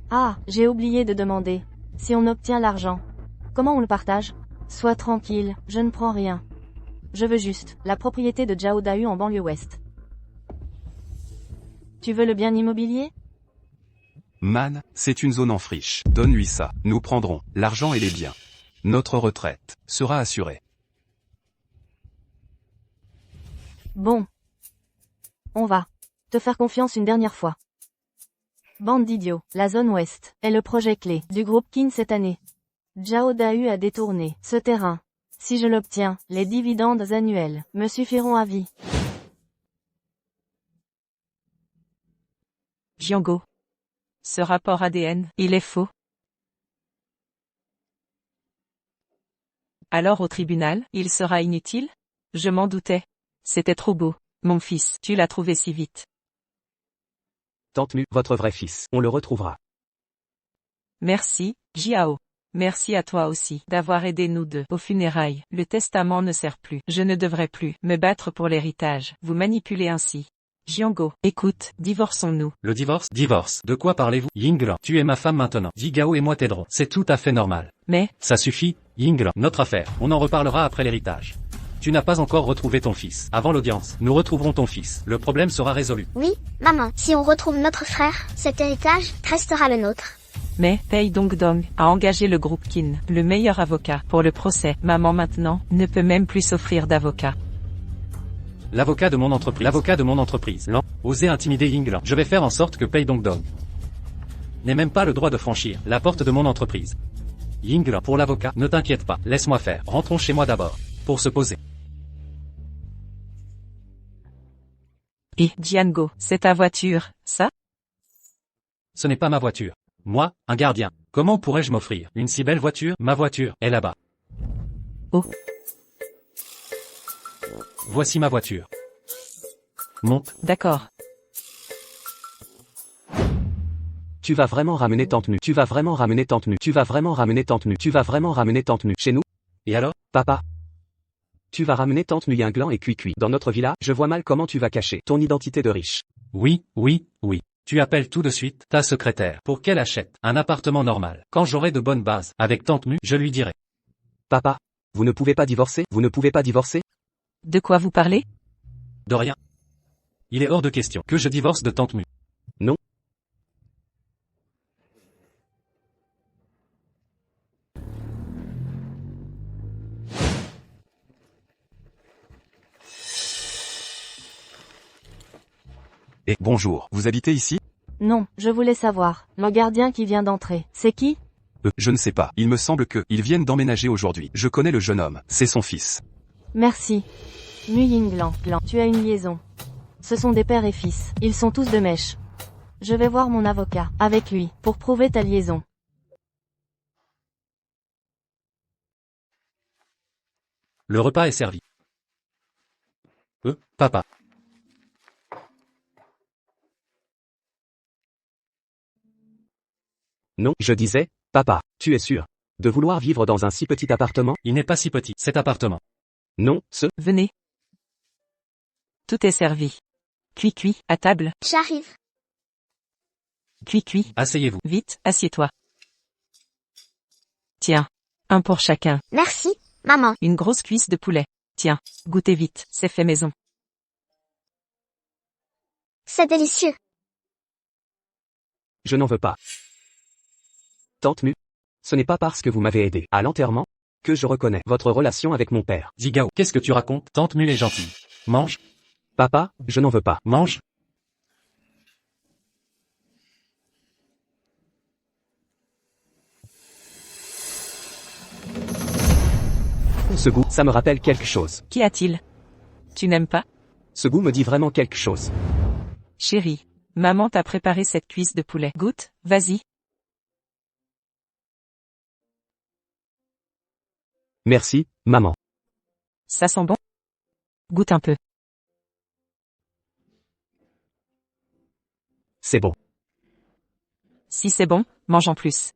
Ah, j'ai oublié de demander. Si on obtient l'argent, comment on le partage? Sois tranquille, je ne prends rien. Je veux juste la propriété de Zhao Dahu en banlieue ouest. Tu veux le bien immobilier? Man, c'est une zone en friche. Donne-lui ça. Nous prendrons l'argent et les biens. Notre retraite sera assurée. Bon. On va te faire confiance une dernière fois. Bande d'idiots, la zone ouest est le projet clé du groupe Qin cette année. Zhao Dahu a détourné ce terrain. Si je l'obtiens, les dividendes annuels me suffiront à vie. Jiango. Ce rapport ADN, il est faux. Alors au tribunal, il sera inutile? Je m'en doutais. C'était trop beau. Mon fils, tu l'as trouvé si vite. Tante Mu, votre vrai fils, on le retrouvera. Merci, Jiao. Merci à toi aussi d'avoir aidé nous deux aux funérailles. Le testament ne sert plus. Je ne devrais plus me battre pour l'héritage. Vous manipulez ainsi. Jiango, écoute, divorçons-nous. Le divorce? Divorce. De quoi parlez-vous? Yinglan, tu es ma femme maintenant. Gao et moi t'aiderons. C'est tout à fait normal. Mais, Ça suffit, Yinglan. Notre affaire. On en reparlera après l'héritage. Tu n'as pas encore retrouvé ton fils. Avant l'audience, nous retrouverons ton fils. Le problème sera résolu. Oui, maman. Si on retrouve notre frère, cet héritage restera le nôtre. mais, Pei Dongdong a engagé le groupe Qin, le meilleur avocat, pour le procès. Maman maintenant, ne peut même plus s'offrir d'avocat. L'avocat de mon entreprise. L'avocat de mon entreprise. Lan. Osez intimider Yinglan. Je vais faire en sorte que Pei Dongdong n'ait même pas le droit de franchir la porte de mon entreprise. Yinglan, pour l'avocat, ne t'inquiète pas. Laisse-moi faire. Rentrons chez moi d'abord. Pour se poser. Et, Jiango, c'est ta voiture, ça? Ce n'est pas ma voiture. Moi, un gardien. Comment pourrais-je m'offrir une si belle voiture? Ma voiture est là-bas. Oh. Voici ma voiture. Monte. D'accord. Tu vas vraiment ramener Tante Mu. Tu vas vraiment ramener Tante Mu. Tu vas vraiment ramener Tante Mu. Tu vas vraiment ramener Tante Mu chez nous? Et alors? Papa. Tu vas ramener Tante Mu Yinglan et Cuicui dans notre villa? Je vois mal comment tu vas cacher ton identité de riche. Oui, oui, oui. Tu appelles tout de suite ta secrétaire pour qu'elle achète un appartement normal. Quand j'aurai de bonnes bases avec Tante Mu, je lui dirai. Papa. Vous ne pouvez pas divorcer? Vous ne pouvez pas divorcer? De quoi vous parlez? De rien. Il est hors de question que je divorce de Tante Mu. Non. Et bonjour, vous habitez ici? Non, je voulais savoir. Le gardien qui vient d'entrer, c'est qui? Je ne sais pas. Il me semble que ils viennent d'emménager aujourd'hui. Je connais le jeune homme. C'est son fils. Merci. Mu Yinglan, tu as une liaison. Ce sont des pères et fils. Ils sont tous de mèche. Je vais voir mon avocat, avec lui, pour prouver ta liaison. Le repas est servi. Papa. Non, je disais, papa, tu es sûr de vouloir vivre dans un si petit appartement? Il n'est pas si petit, cet appartement. Non, Venez. Tout est servi. Cuit, à table. J'arrive. Cuit. Asseyez-vous. Vite, assieds-toi. Tiens. Un pour chacun. Merci, maman. Une grosse cuisse de poulet. Tiens. Goûtez vite, c'est fait maison. C'est délicieux. je n'en veux pas. Tante Mu, ce n'est pas parce que vous m'avez aidé à l'enterrement que je reconnais votre relation avec mon père. Zigao, qu'est-ce que tu racontes? Tante Mule est gentille. Mange. Papa, je n'en veux pas. Mange. Ce goût, ça me rappelle quelque chose. Qu'y a-t-il? Tu n'aimes pas? Ce goût me dit vraiment quelque chose. Chérie, maman t'a préparé cette cuisse de poulet. Goûte, vas-y. Merci, maman. Ça sent bon? Goûte un peu. C'est bon. Si c'est bon, mange en plus.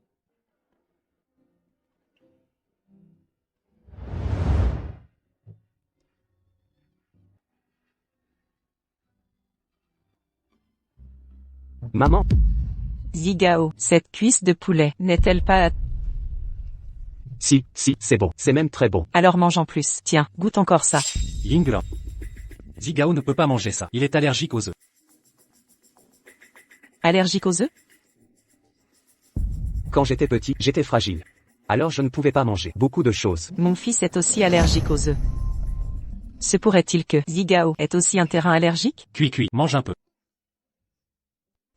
Maman, Zigao, cette cuisse de poulet n'est-elle pas... si, c'est bon. C'est même très bon. Alors mange en plus. Tiens, goûte encore ça. Yinglan. Zigao ne peut pas manger ça. Il est allergique aux œufs. Allergique aux œufs? Quand j'étais petit, j'étais fragile. Alors je ne pouvais pas manger beaucoup de choses. Mon fils est aussi allergique aux œufs. Se pourrait-il que Zigao est aussi un terrain allergique? Cuit, mange un peu.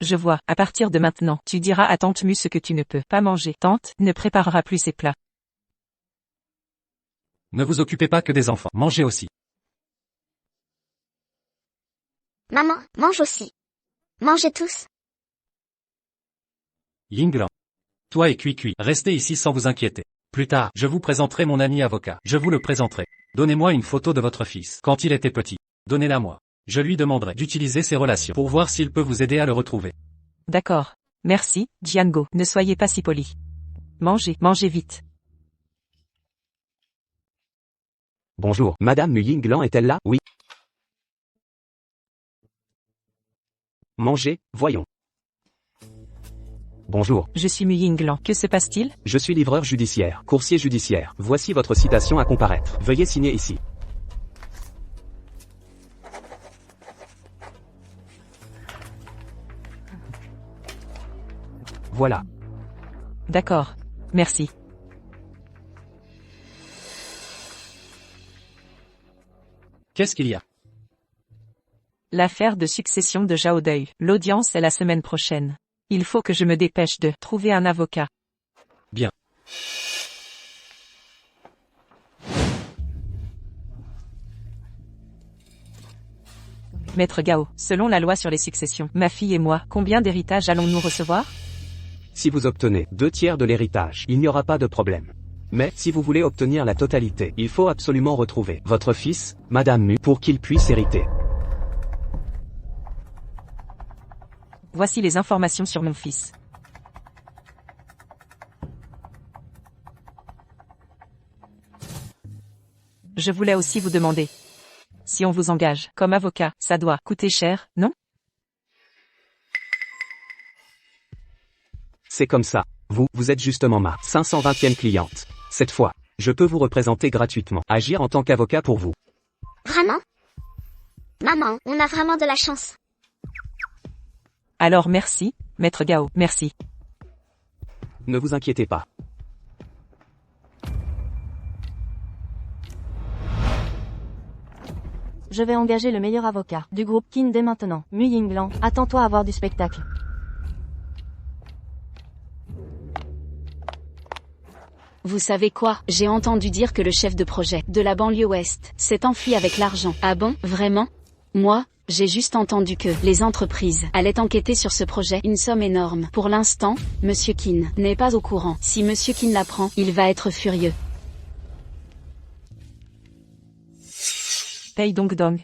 Je vois, à partir de maintenant, tu diras à tante Mu ce que tu ne peux pas manger. Tante ne préparera plus ses plats. Ne vous occupez pas que des enfants. Mangez aussi. Maman, mange aussi. Mangez tous. Yinglan. Toi et Cuit, restez ici sans vous inquiéter. Plus tard, je vous présenterai mon ami avocat. Je vous le présenterai. Donnez-moi une photo de votre fils. Quand il était petit. Donnez-la moi. Je lui demanderai d'utiliser ses relations pour voir s'il peut vous aider à le retrouver. D'accord. Merci, Jiango. Ne soyez pas si poli. Mangez vite. Bonjour, Madame Mu Yinglan est-elle là? Oui. Mangez, voyons. Bonjour, Je suis Mu Yinglan. Que se passe-t-il? je suis livreur judiciaire, coursier judiciaire. Voici votre citation à comparaître. Veuillez signer ici. Voilà. D'accord. Merci. Qu'est-ce qu'il y a? L'affaire de succession de Zhao Dai. L'audience est la semaine prochaine. Il faut que je me dépêche de trouver un avocat. Bien. Maître Gao, selon la loi sur les successions, ma fille et moi, combien d'héritages allons-nous recevoir? Si vous obtenez 2/3 de l'héritage, il n'y aura pas de problème. Mais, si vous voulez obtenir la totalité, il faut absolument retrouver votre fils, Madame Mu, pour qu'il puisse hériter. Voici les informations sur mon fils. Je voulais aussi vous demander. Si on vous engage comme avocat, ça doit coûter cher, non? C'est comme ça. Vous êtes justement ma 520e cliente. Cette fois, je peux vous représenter gratuitement, agir en tant qu'avocat pour vous. Vraiment? Maman, on a vraiment de la chance. Alors merci, Maître Gao, merci. Ne vous inquiétez pas. je vais engager le meilleur avocat du groupe Qin dès maintenant. Mu Yinglan, attends-toi à voir du spectacle. Vous savez quoi? J'ai entendu dire que le chef de projet de la banlieue ouest s'est enfui avec l'argent. Ah bon? Vraiment? Moi, j'ai juste entendu que les entreprises allaient enquêter sur ce projet. Une somme énorme. Pour l'instant, Monsieur Qin n'est pas au courant. Si Monsieur Qin l'apprend, il va être furieux. Paye donc Dong.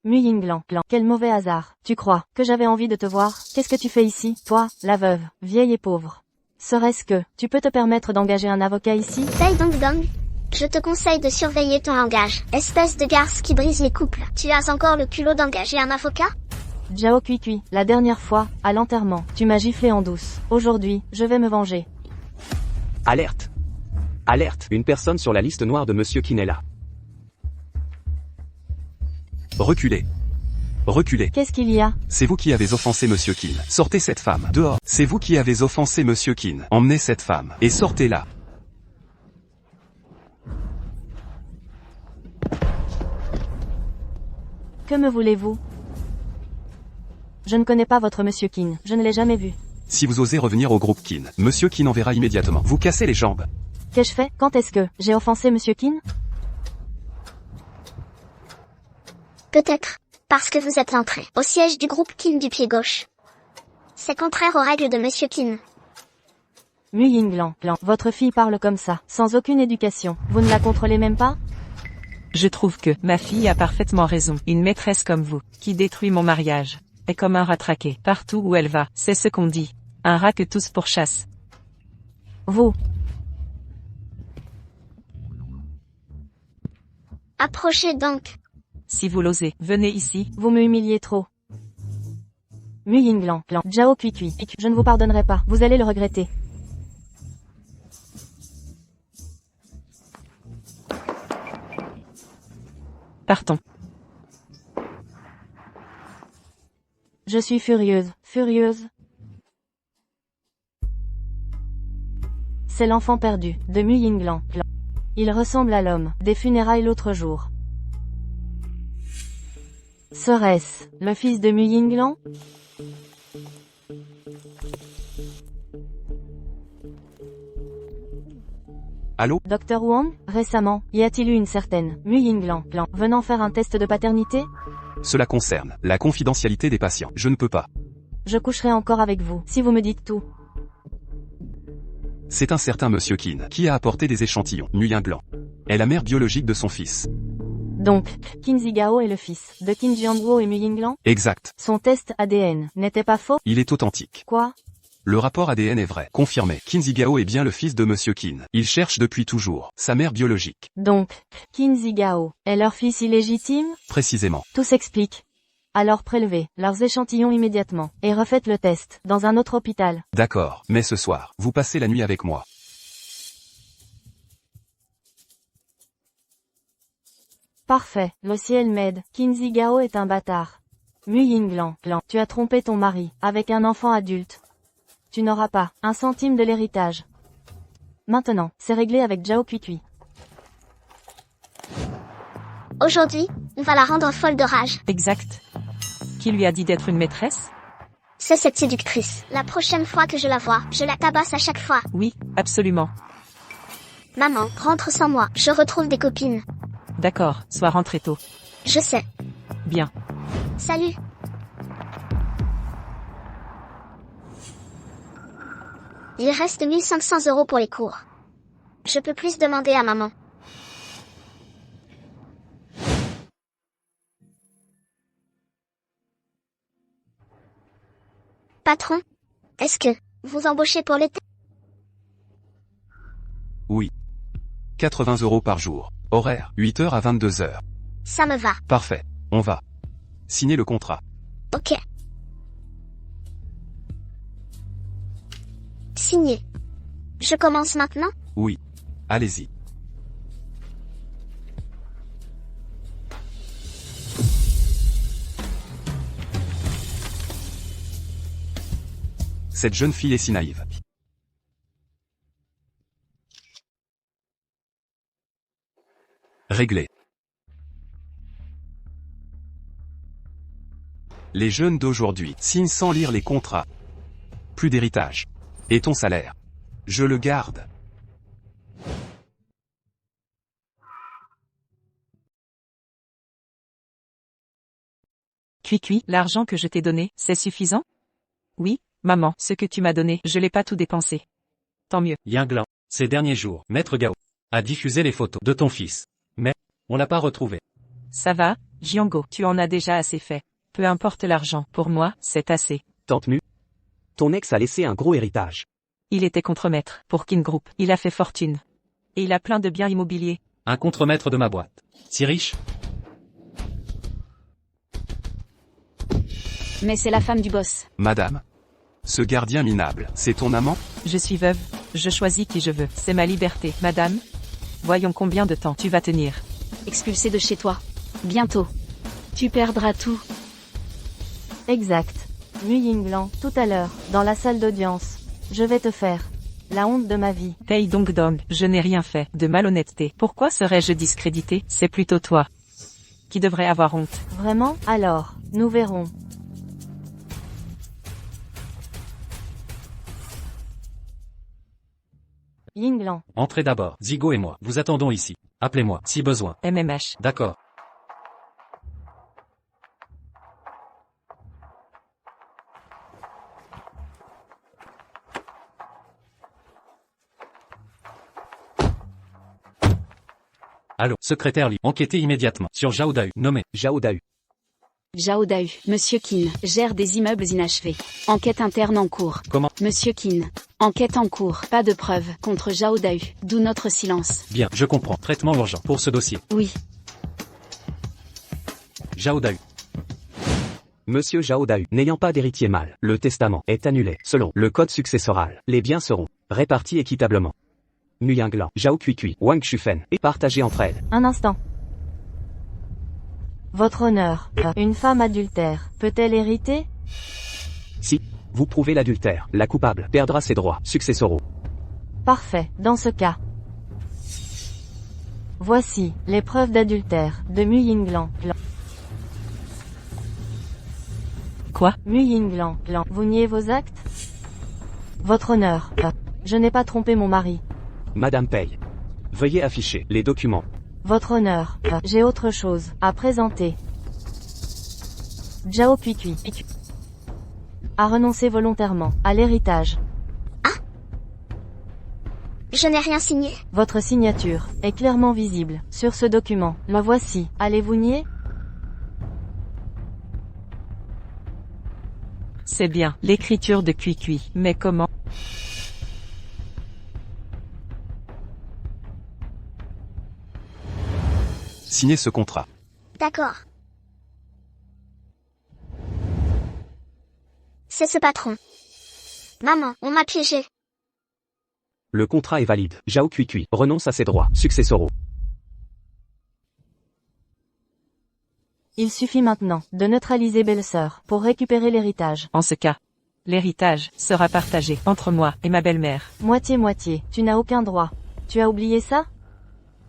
Mu Yinglan, quel mauvais hasard. Tu crois que j'avais envie de te voir? Qu'est-ce que tu fais ici, toi, la veuve, vieille et pauvre? Serait-ce que tu peux te permettre d'engager un avocat ici? Paye donc Dong. Je te conseille de surveiller ton langage. Espèce de garce qui brise les couples. Tu as encore le culot d'engager un avocat? Zhao Cuicui, la dernière fois, à l'enterrement, tu m'as giflé en douce. Aujourd'hui, je vais me venger. Alerte. Alerte. Une personne sur la liste noire de Monsieur Qin est là. Reculez. Reculez. Qu'est-ce qu'il y a? C'est vous qui avez offensé Monsieur Qin. Sortez cette femme. Dehors. C'est vous qui avez offensé Monsieur Qin. Emmenez cette femme. Et sortez-la. Que me voulez-vous? Je ne connais pas votre Monsieur Qin. Je ne l'ai jamais vu. Si vous osez revenir au groupe Qin, Monsieur Qin enverra immédiatement. Vous cassez les jambes. Qu'ai-je fait? Quand est-ce que j'ai offensé Monsieur Qin? Peut-être. Parce que vous êtes entré au siège du groupe Qin du pied gauche. C'est contraire aux règles de Monsieur Qin. Mu Yinglan, votre fille parle comme ça, sans aucune éducation. Vous ne la contrôlez même pas? Je trouve que ma fille a parfaitement raison. Une maîtresse comme vous, qui détruit mon mariage, est comme un rat traqué. Partout où elle va, c'est ce qu'on dit. Un rat que tous pourchassent. Vous. Approchez donc. Si vous l'osez, venez ici. Vous me humiliez trop. Mu Yinglan, Zhao Cuicui, je ne vous pardonnerai pas. Vous allez le regretter. Partons. Je suis furieuse, furieuse. C'est l'enfant perdu, de Mu Yinglan. Il ressemble à l'homme des funérailles l'autre jour. Serait-ce le fils de Mu Yinglan? Allô? Dr Wang, récemment, y a-t-il eu une certaine Mu Yinglan venant faire un test de paternité? Cela concerne la confidentialité des patients. Je ne peux pas. Je coucherai encore avec vous, si vous me dites tout. C'est un certain Monsieur Qin qui a apporté des échantillons. Mu Yinglan est la mère biologique de son fils. Donc, Qin Zigao est le fils de Qin Jianguo et Mu Yinglan? Exact. Son test ADN n'était pas faux? Il est authentique. Quoi? Le rapport ADN est vrai. Confirmé. Qin Zigao est bien le fils de Monsieur Qin. Il cherche depuis toujours sa mère biologique. Donc, Qin Zigao est leur fils illégitime? Précisément. Tout s'explique. Alors prélevez leurs échantillons immédiatement, et refaites le test, dans un autre hôpital. D'accord. Mais ce soir, vous passez la nuit avec moi. Parfait. Le ciel m'aide. Qin Zigao est un bâtard. Mu Yinglan, tu as trompé ton mari, avec un enfant adulte. Tu n'auras pas un centime de l'héritage. Maintenant, c'est réglé avec Zhao Cuicui. Aujourd'hui, on va la rendre folle de rage. Exact. Qui lui a dit d'être une maîtresse? C'est cette séductrice. La prochaine fois que je la vois, je la tabasse à chaque fois. Oui, absolument. Maman, rentre sans moi. Je retrouve des copines. D'accord, sois rentré tôt. Je sais. Bien. Salut. Il reste 1500 € pour les cours. Je peux plus demander à maman. Patron, est-ce que vous embauchez pour l'été? Oui. 80 € par jour. Horaire, 8h à 22h. Ça me va. Parfait. On va signer le contrat. Ok. Signé. Je commence maintenant? Oui. Allez-y. Cette jeune fille est si naïve. Réglé. Les jeunes d'aujourd'hui signent sans lire les contrats. Plus d'héritage. Et ton salaire? Je le garde. Cuicui, l'argent que je t'ai donné, c'est suffisant? Oui, maman, ce que tu m'as donné, je l'ai pas tout dépensé. Tant mieux. Yinglan, ces derniers jours, Maître Gao a diffusé les photos de ton fils. Mais, on l'a pas retrouvé. Ça va, Jiango, tu en as déjà assez fait. Peu importe l'argent, pour moi, c'est assez. Tante Mu, ton ex a laissé un gros héritage. Il était contremaître pour King Group. Il a fait fortune. Et il a plein de biens immobiliers. Un contremaître de ma boîte. Si riche? Mais c'est la femme du boss. Madame. Ce gardien minable, c'est ton amant? Je suis veuve. Je choisis qui je veux. C'est ma liberté. Madame? Voyons combien de temps tu vas tenir. Expulsé de chez toi. Bientôt. Tu perdras tout. Exact. Mu Yinglan, tout à l'heure, dans la salle d'audience. Je vais te faire la honte de ma vie. Pei Dongdong, je n'ai rien fait de malhonnêteté. Pourquoi serais-je discrédité? C'est plutôt toi qui devrais avoir honte. Vraiment? Alors, nous verrons. Yinglan. Entrez d'abord. Zigo et moi, vous attendons ici. Appelez-moi, si besoin. MMH. D'accord. Allô, secrétaire Li, enquêtez immédiatement sur Zhao Dao, nommé Zhao Dao. Zhao Dao, Monsieur Qin, gère des immeubles inachevés. Enquête interne en cours. Comment? Monsieur Qin, enquête en cours. Pas de preuves contre Zhao Dao, d'où notre silence. Bien, je comprends. Traitement urgent pour ce dossier. Oui. Zhao Dao. Monsieur Zhao Dao, n'ayant pas d'héritier mâle, le testament est annulé. Selon le code successoral, les biens seront répartis équitablement. Mu Yinglan, Zhao Cuicui, Wang Shufen, et partagés entre elles. Un instant. Votre honneur, une femme adultère, peut-elle hériter? Si vous prouvez l'adultère, la coupable perdra ses droits successoraux. Parfait, dans ce cas. Voici les preuves d'adultère de Mu Yinglan. Quoi? Mu Yinglan, vous niez vos actes? Votre honneur, je n'ai pas trompé mon mari. Madame Pei. Veuillez afficher les documents. Votre honneur, j'ai autre chose à présenter. Zhao Cuicui a renoncé volontairement à l'héritage. Je n'ai rien signé. Votre signature est clairement visible sur ce document. Le voici. Allez-vous nier? C'est bien, l'écriture de Cuicui. Mais comment? Signez ce contrat. D'accord. C'est ce patron. Maman, on m'a piégé. Le contrat est valide. Zhao Cuicui renonce à ses droits successoraux. Il suffit maintenant de neutraliser belle-sœur pour récupérer l'héritage. En ce cas, l'héritage sera partagé entre moi et ma belle-mère. Moitié-moitié, tu n'as aucun droit. Tu as oublié ça?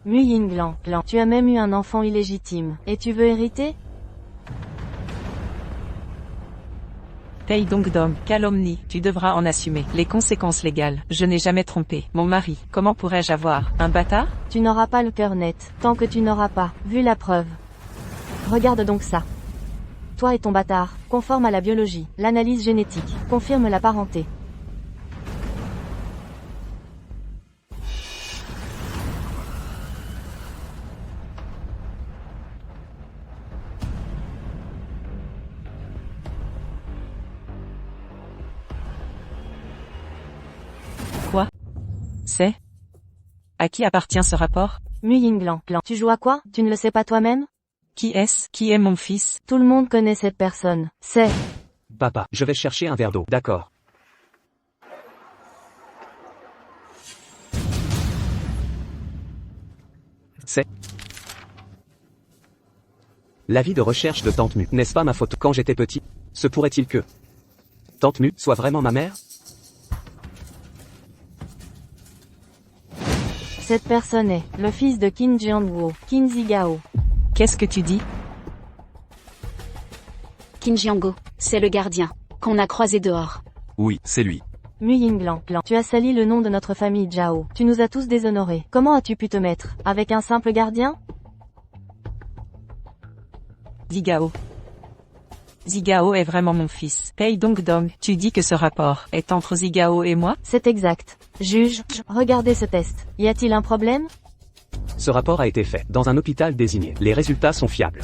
Mu Yinglan, tu as même eu un enfant illégitime, et tu veux hériter? Pei Dongdong, calomnie, tu devras en assumer les conséquences légales. Je n'ai jamais trompé mon mari. Comment pourrais-je avoir un bâtard? Tu n'auras pas le cœur net, tant que tu n'auras pas vu la preuve. Regarde donc ça. Toi et ton bâtard, conforme à la biologie, l'analyse génétique, confirme la parenté. Quoi? C'est? À qui appartient ce rapport? Mu Yinglan, tu joues à quoi? Tu ne le sais pas toi-même? Qui est-ce? Qui est mon fils? Tout le monde connaît cette personne. C'est... Papa, je vais chercher un verre d'eau. D'accord. C'est l'avis de recherche de Tante Mu. N'est-ce pas ma faute? Quand j'étais petit, se pourrait-il que Tante Mu soit vraiment ma mère? Cette personne est le fils de Qin Jianguo, Qin Zigao. Qu'est-ce que tu dis? Qin Jiango, c'est le gardien, qu'on a croisé dehors. Oui, c'est lui. Mu Yinglan, tu as sali le nom de notre famille Zhao. Tu nous as tous déshonorés. Comment as-tu pu te mettre avec un simple gardien? Zigao. Zigao est vraiment mon fils. Pei Dongdong, tu dis que ce rapport est entre Zigao et moi? C'est exact. Juge, regardez ce test. Y a-t-il un problème? Ce rapport a été fait dans un hôpital désigné. Les résultats sont fiables.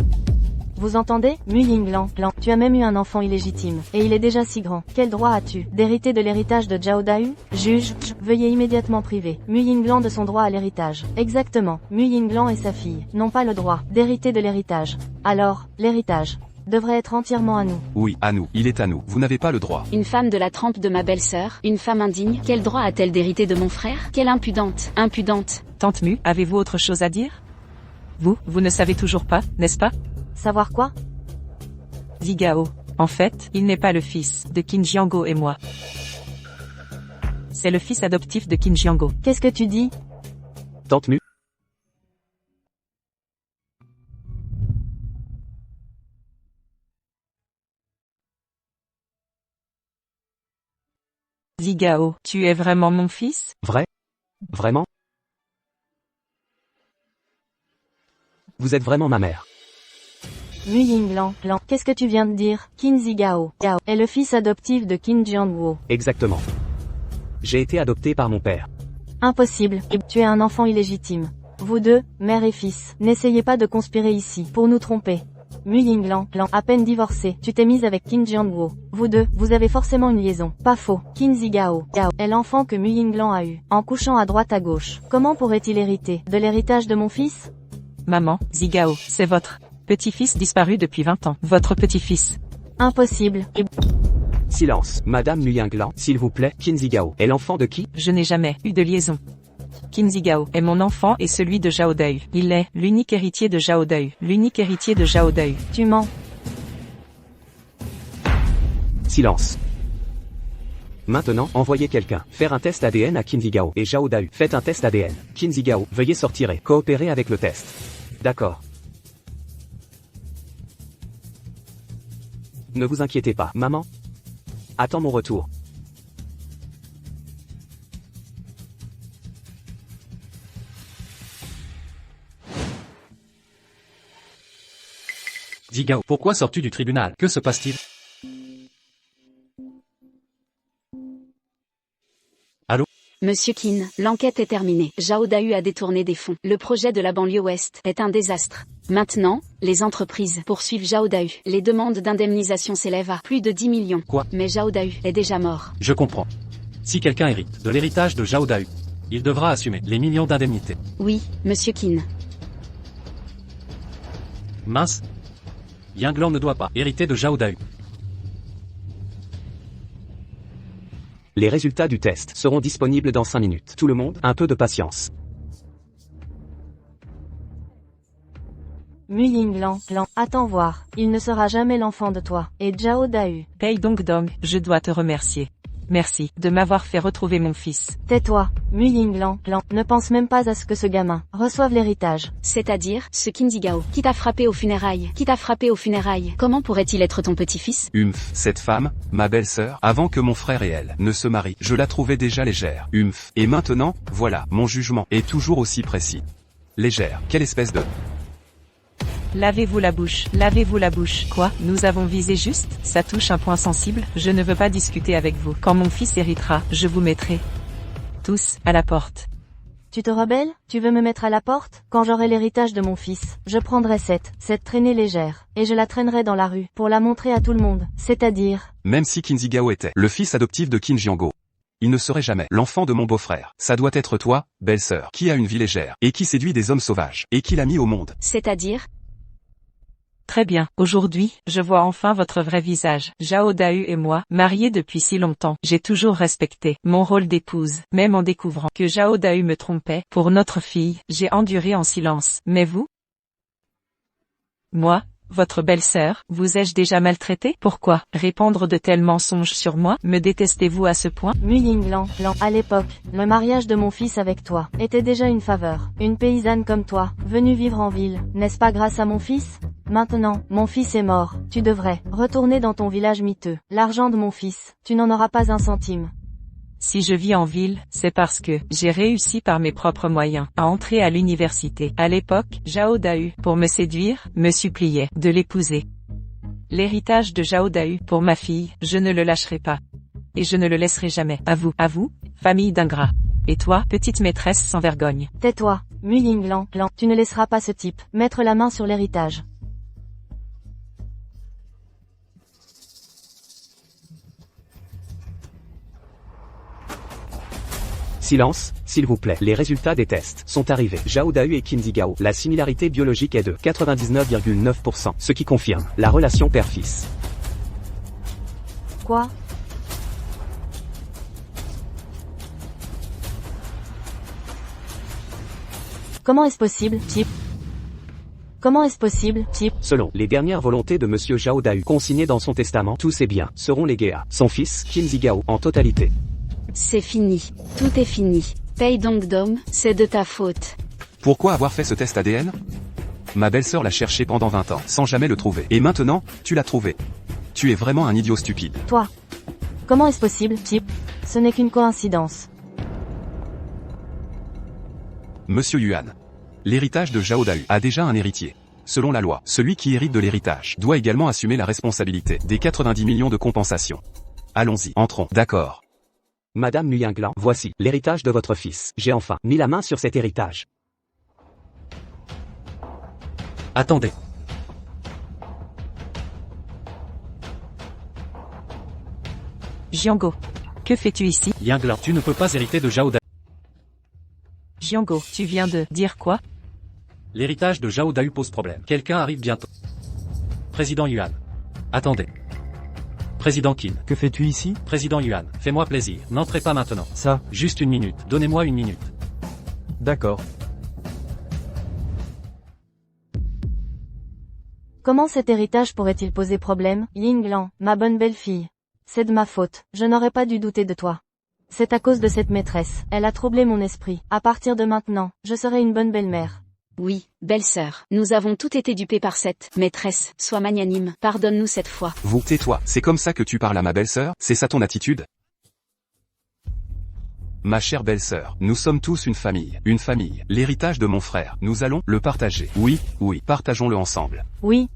Vous entendez? Mu Yinglan, tu as même eu un enfant illégitime. Et il est déjà si grand. Quel droit as-tu d'hériter de l'héritage de Zhao Dao? Juge, veuillez immédiatement priver Mu Yinglan de son droit à l'héritage. Exactement. Mu Yinglan et sa fille n'ont pas le droit d'hériter de l'héritage. Alors, l'héritage devrait être entièrement à nous. Oui, à nous. Il est à nous. Vous n'avez pas le droit. Une femme de la trempe de ma belle-sœur, une femme indigne, quel droit a-t-elle d'hériter de mon frère? Quelle impudente, impudente. Tante Mu, avez-vous autre chose à dire? Vous ne savez toujours pas, n'est-ce pas? Savoir quoi? Zigao. En fait, il n'est pas le fils de Qin Jiango et moi. C'est le fils adoptif de Qin Jiango. Qu'est-ce que tu dis? Tante Mu. Zigao, tu es vraiment mon fils? Vrai? Vraiment? Vous êtes vraiment ma mère. Mu Yinglan, qu'est-ce que tu viens de dire? Qin Zigao est le fils adoptif de Qin Jianguo. Exactement. J'ai été adopté par mon père. Impossible, tu es un enfant illégitime. Vous deux, mère et fils, n'essayez pas de conspirer ici, pour nous tromper. Mu Yinglan, à peine divorcé, tu t'es mise avec Qin Jianguo. Vous deux, vous avez forcément une liaison. Pas faux. Qin Zigao est l'enfant que Mu Yinglan a eu, en couchant à droite à gauche. Comment pourrait-il hériter de l'héritage de mon fils? Maman, Zigao, c'est votre petit-fils disparu depuis 20 ans. Votre petit-fils. Impossible. Silence. Madame Mu Yinglan, s'il vous plaît. Qin Zigao est l'enfant de qui? Je n'ai jamais eu de liaison. Qin Zigao est mon enfant et celui de Zhao Dao. Il est l'unique héritier de Zhao Dao. L'unique héritier de Zhao Dao. Tu mens. Silence. Maintenant, envoyez quelqu'un faire un test ADN à Qin Zigao et Zhao Dao. Faites un test ADN. Qin Zigao, veuillez sortir et coopérer avec le test. D'accord. Ne vous inquiétez pas, maman. Attends mon retour. Zigao, pourquoi sors-tu du tribunal? Que se passe-t-il? Allô? Monsieur Qin, l'enquête est terminée. Zhao Dao a détourné des fonds. Le projet de la banlieue ouest est un désastre. Maintenant, les entreprises poursuivent Zhao Dao. Les demandes d'indemnisation s'élèvent à plus de 10 millions. Quoi? Mais Zhao Dao est déjà mort. Je comprends. Si quelqu'un hérite de l'héritage de Zhao Dao, il devra assumer les millions d'indemnités. Oui, Monsieur Qin. Mince. Yinglan ne doit pas hériter de Zhao Dao. Les résultats du test seront disponibles dans 5 minutes. Tout le monde, un peu de patience. Mu Yinglan, attends voir. Il ne sera jamais l'enfant de toi. Et Zhao Dao. Pei Dongdong, je dois te remercier. Merci de m'avoir fait retrouver mon fils. Tais-toi. Mu Yinglan, ne pense même pas à ce que ce gamin reçoive l'héritage. C'est-à-dire, ce Qin Zigao, qui t'a frappé aux funérailles. Qui t'a frappé aux funérailles. Comment pourrait-il être ton petit-fils? Cette femme, ma belle-sœur, avant que mon frère et elle ne se marient, je la trouvais déjà légère. Et maintenant, voilà, mon jugement est toujours aussi précis. Légère, quelle espèce de... Lavez-vous la bouche. Lavez-vous la bouche. Quoi? Nous avons visé juste? Ça touche un point sensible. Je ne veux pas discuter avec vous. Quand mon fils héritera, je vous mettrai tous à la porte. Tu te rebelles? Tu veux me mettre à la porte? Quand j'aurai l'héritage de mon fils, je prendrai cette traînée légère, et je la traînerai dans la rue, pour la montrer à tout le monde, c'est-à-dire... Même si Qin Zigao était le fils adoptif de Qin Jiango, il ne serait jamais l'enfant de mon beau-frère. Ça doit être toi, belle-sœur, qui a une vie légère, et qui séduit des hommes sauvages, et qui l'a mis au monde. C'est-à-dire... Très bien, aujourd'hui, je vois enfin votre vrai visage. Zhao Dao et moi, mariés depuis si longtemps, j'ai toujours respecté mon rôle d'épouse. Même en découvrant que Zhao Dao me trompait, pour notre fille, j'ai enduré en silence. Mais vous? Moi, votre belle-sœur, vous ai-je déjà maltraité? Pourquoi répandre de tels mensonges sur moi? Me détestez-vous à ce point? Mu Yinglan, à l'époque, le mariage de mon fils avec toi était déjà une faveur. Une paysanne comme toi, venue vivre en ville, n'est-ce pas grâce à mon fils? Maintenant, mon fils est mort. Tu devrais retourner dans ton village miteux. L'argent de mon fils, tu n'en auras pas un centime. Si je vis en ville, c'est parce que j'ai réussi par mes propres moyens à entrer à l'université. À l'époque, Zhao Dahu, pour me séduire, me suppliait de l'épouser. L'héritage de Zhao Dahu, pour ma fille, je ne le lâcherai pas. Et je ne le laisserai jamais. À vous, famille d'ingrats. Et toi, petite maîtresse sans vergogne. Tais-toi, Mu Yinglan, tu ne laisseras pas ce type mettre la main sur l'héritage. Silence, s'il vous plaît. Les résultats des tests sont arrivés. Zhao Dahu et Qin Zigao. La similarité biologique est de 99,9%, ce qui confirme la relation père-fils. Quoi? Comment est-ce possible, type? Comment est-ce possible, type? Selon les dernières volontés de monsieur Zhao Dahu, consignées dans son testament, tous ses biens seront légués à son fils, Qin Zigao, en totalité. C'est fini. Tout est fini. Pei Dongdom, c'est de ta faute. Pourquoi avoir fait ce test ADN? Ma belle-sœur l'a cherché pendant 20 ans, sans jamais le trouver. Et maintenant, tu l'as trouvé. Tu es vraiment un idiot stupide. Toi. Comment est-ce possible, type? Ce n'est qu'une coïncidence. Monsieur Yuan. L'héritage de Zhao Dahu a déjà un héritier. Selon la loi, celui qui hérite de l'héritage doit également assumer la responsabilité des 90 millions de compensation. Allons-y, entrons. D'accord. Madame Mu Yinglan, voici l'héritage de votre fils. J'ai enfin mis la main sur cet héritage. Attendez. Jiango. Que fais-tu ici? Yinglan, tu ne peux pas hériter de Zhao Dahu. Jiango, tu viens de dire quoi? L'héritage de Zhao Dahu pose problème. Quelqu'un arrive bientôt. Président Yuan. Attendez. Président Qin. Que fais-tu ici? Président Yuan, fais-moi plaisir. N'entrez pas maintenant. Ça. Juste une minute. Donnez-moi une minute. D'accord. Comment cet héritage pourrait-il poser problème? Yinglan, ma bonne belle-fille. C'est de ma faute. Je n'aurais pas dû douter de toi. C'est à cause de cette maîtresse. Elle a troublé mon esprit. À partir de maintenant, je serai une bonne belle-mère. Oui, belle-sœur, nous avons toutes été dupées par cette maîtresse. Sois magnanime, pardonne-nous cette fois. Vous, tais-toi. C'est comme ça que tu parles à ma belle-sœur? C'est ça ton attitude? Ma chère belle-sœur, nous sommes tous une famille. Une famille. L'héritage de mon frère. Nous allons le partager. Oui, partageons-le ensemble. Oui,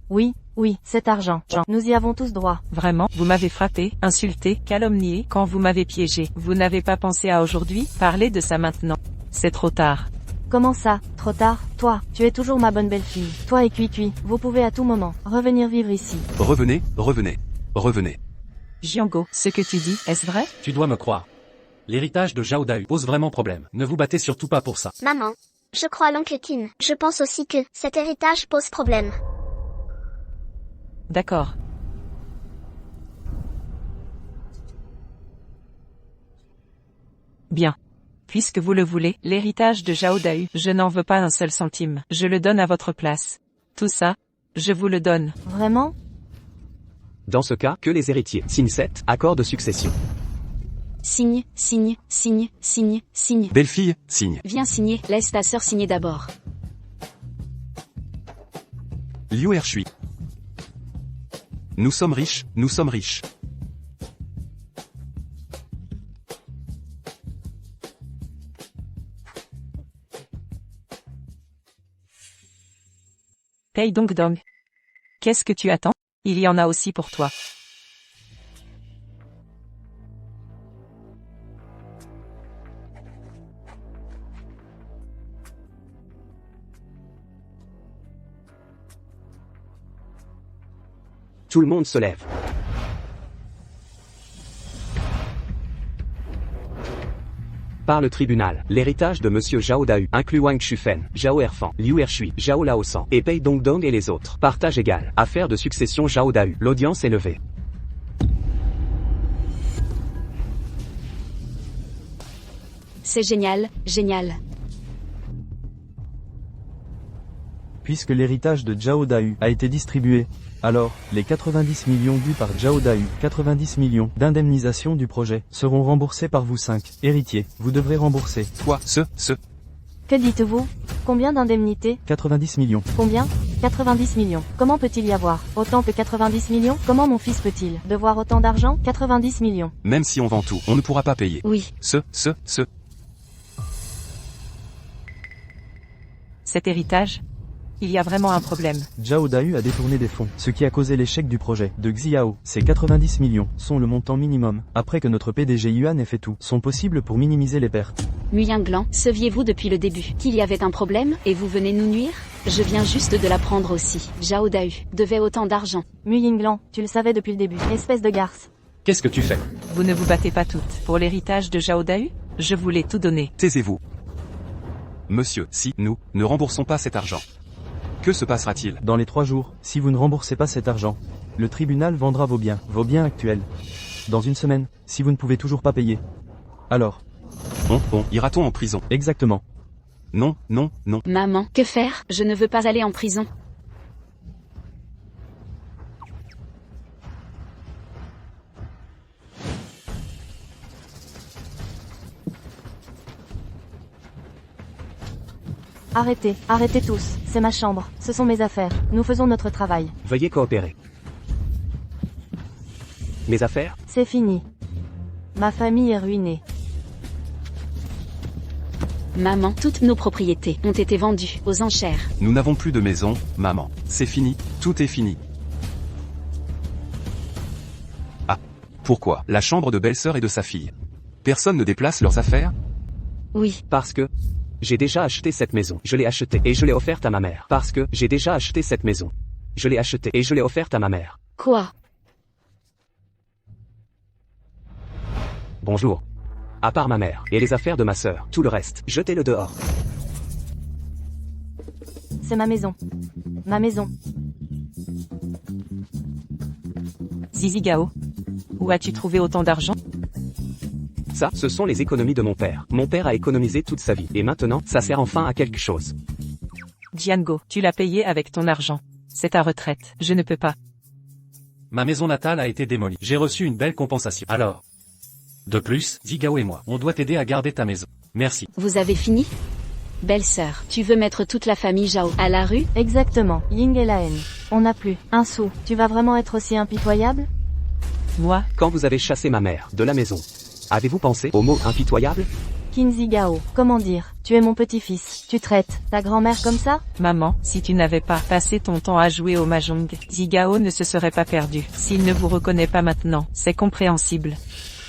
cet argent. Nous y avons tous droit. Vraiment, vous m'avez frappé, insulté, calomnié, quand vous m'avez piégé. Vous n'avez pas pensé à aujourd'hui? Parlez de ça maintenant. C'est trop tard. Comment ça, trop tard? Toi, tu es toujours ma bonne belle-fille. Toi et Cuicui, vous pouvez à tout moment revenir vivre ici. Revenez. Jiango, ce que tu dis, est-ce vrai? Tu dois me croire. L'héritage de Zhao Dahu pose vraiment problème. Ne vous battez surtout pas pour ça. Maman. Je crois l'oncle Qin. Je pense aussi que cet héritage pose problème. D'accord. Bien. Puisque vous le voulez, l'héritage de Zhao Dahu, je n'en veux pas un seul centime. Je le donne à votre place. Tout ça, je vous le donne. Vraiment? Dans ce cas, que les héritiers signent cet accord de succession. Signe. Belle-fille, signe. Viens signer, laisse ta sœur signer d'abord. Liu Ershui. Nous sommes riches. Pei Dongdong. Qu'est-ce que tu attends? Il y en a aussi pour toi. Tout le monde se lève. Par le tribunal, l'héritage de monsieur Zhao Dahu inclut Wang Shufen, Zhao Erfan, Liu Ershui, Zhao Laosan et Pei Dongdong et les autres. Partage égal. Affaire de succession Zhao Dahu. L'audience est levée. C'est génial. Puisque l'héritage de Zhao Dahu a été distribué, alors, les 90 millions dus par Zhao Dahu, 90 millions d'indemnisation du projet, seront remboursés par vous 5 héritiers. Vous devrez rembourser. Quoi? Que dites-vous? Combien d'indemnités? 90 millions. Combien? 90 millions. Comment peut-il y avoir autant que 90 millions? Comment mon fils peut-il devoir autant d'argent? 90 millions. Même si on vend tout, on ne pourra pas payer. Oui. Cet héritage? Il y a vraiment un problème. Zhao Daju a détourné des fonds, ce qui a causé l'échec du projet de Xiao. Ces 90 millions sont le montant minimum, après que notre PDG Yuan ait fait tout son possible pour minimiser les pertes. Muyinglan, saviez-vous depuis le début qu'il y avait un problème, et vous venez nous nuire? Je viens juste de l'apprendre aussi. Zhao Daju devait autant d'argent. Mu Yinglan, tu le savais depuis le début, espèce de garce. Qu'est-ce que tu fais? Vous ne vous battez pas toutes. Pour l'héritage de Zhao Daju? Je voulais tout donner. Taisez-vous. Monsieur, si nous ne remboursons pas cet argent, que se passera-t-il? Dans les 3 jours, si vous ne remboursez pas cet argent, le tribunal vendra vos biens actuels. Dans une semaine, si vous ne pouvez toujours pas payer. Alors, Ira-t-on en prison? exactement. Non. Maman, que faire? Je ne veux pas aller en prison. Arrêtez tous, c'est ma chambre, ce sont mes affaires, nous faisons notre travail. Veuillez coopérer. Mes affaires? C'est fini. Ma famille est ruinée. Maman, toutes nos propriétés ont été vendues aux enchères. Nous n'avons plus de maison, maman. C'est fini, tout est fini. Ah. Pourquoi? La chambre de belle-sœur et de sa fille. Personne ne déplace leurs affaires? Oui. Parce que j'ai déjà acheté cette maison. Je l'ai achetée et je l'ai offerte à ma mère. Parce que j'ai déjà acheté cette maison. Je l'ai achetée et je l'ai offerte à ma mère. Quoi? Bonjour. À part ma mère et les affaires de ma sœur, tout le reste, jetez-le dehors. C'est ma maison. Ma maison. Zizi Gao? Où as-tu trouvé autant d'argent? Ça, ce sont les économies de mon père. Mon père a économisé toute sa vie. Et maintenant, ça sert enfin à quelque chose. Jiango, tu l'as payé avec ton argent. C'est ta retraite. Je ne peux pas. Ma maison natale a été démolie. J'ai reçu une belle compensation. Alors. De plus, Zigao et moi, on doit t'aider à garder ta maison. Merci. Vous avez fini? Belle-sœur, tu veux mettre toute la famille Zhao à la rue? Exactement, Ying et la haine. On n'a plus un sou. Tu vas vraiment être aussi impitoyable? Moi? Quand vous avez chassé ma mère de la maison, avez-vous pensé au mot impitoyable? Qin Gao, comment dire? Tu es mon petit-fils. Tu traites ta grand-mère comme ça? Maman, si tu n'avais pas passé ton temps à jouer au mahjong, Zigao ne se serait pas perdu. S'il ne vous reconnaît pas maintenant, c'est compréhensible.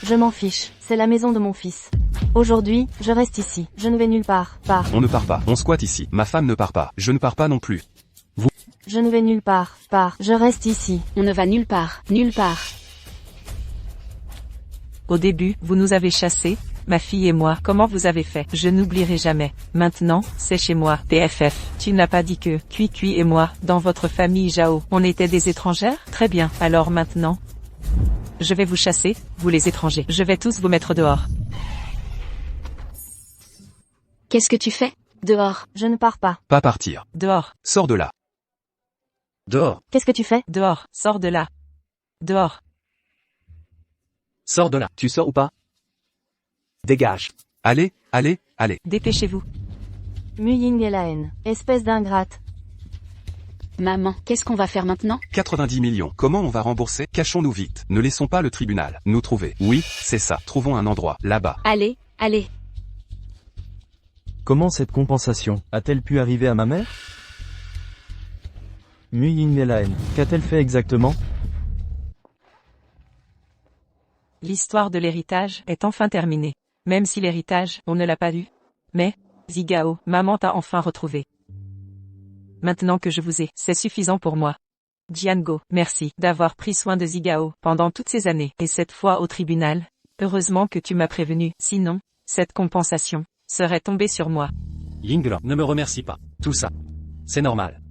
Je m'en fiche, c'est la maison de mon fils. Aujourd'hui, je reste ici, je ne vais nulle part, On ne part pas, on squatte ici. Ma femme ne part pas, je ne pars pas non plus. Je ne vais nulle part, je reste ici. On ne va nulle part, nulle part. Au début, vous nous avez chassés, ma fille et moi. Comment vous avez fait? Je n'oublierai jamais. Maintenant, c'est chez moi. PFF, tu n'as pas dit que, Cui et moi, dans votre famille Zhao, on était des étrangères? Très bien, alors maintenant, je vais vous chasser, vous les étrangers. Je vais tous vous mettre dehors. Qu'est-ce que tu fais? Dehors. Je ne pars pas. Pas partir. Dehors. Sors de là. Dehors. Qu'est-ce que tu fais? Dehors. Sors de là. Dehors. Sors de là. Tu sors ou pas? Dégage. Allez. Dépêchez-vous. Mu Ying et la haine. Espèce d'ingrate. Maman, qu'est-ce qu'on va faire maintenant? 90 millions. Comment on va rembourser? Cachons-nous vite. Ne laissons pas le tribunal nous trouver. Oui, c'est ça. Trouvons un endroit, là-bas. Allez. Comment cette compensation a-t-elle pu arriver à ma mère? Mu Ying et la haine. Qu'a-t-elle fait exactement? L'histoire de l'héritage est enfin terminée. Même si l'héritage, on ne l'a pas eu. Mais, Zigao, maman t'a enfin retrouvé. Maintenant que je vous ai, c'est suffisant pour moi. Jiango, merci d'avoir pris soin de Zigao pendant toutes ces années, et cette fois au tribunal. Heureusement que tu m'as prévenu, sinon, cette compensation serait tombée sur moi. Yinglan, ne me remercie pas. Tout ça. C'est normal.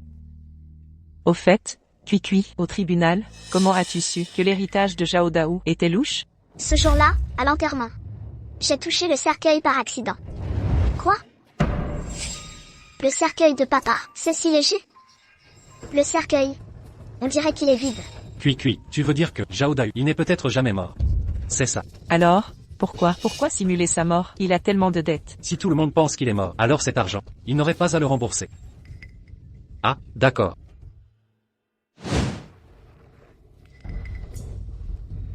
Au fait, Cui, au tribunal, comment as-tu su que l'héritage de Zhao Daju était louche? Ce jour-là, à l'enterrement, j'ai touché le cercueil par accident. Quoi? Le cercueil de papa, c'est si léger. Le cercueil, on dirait qu'il est vide. Cui, tu veux dire que Zhao Daju, il n'est peut-être jamais mort. C'est ça. Alors, pourquoi simuler sa mort? Il a tellement de dettes. Si tout le monde pense qu'il est mort, alors cet argent, il n'aurait pas à le rembourser. Ah, d'accord.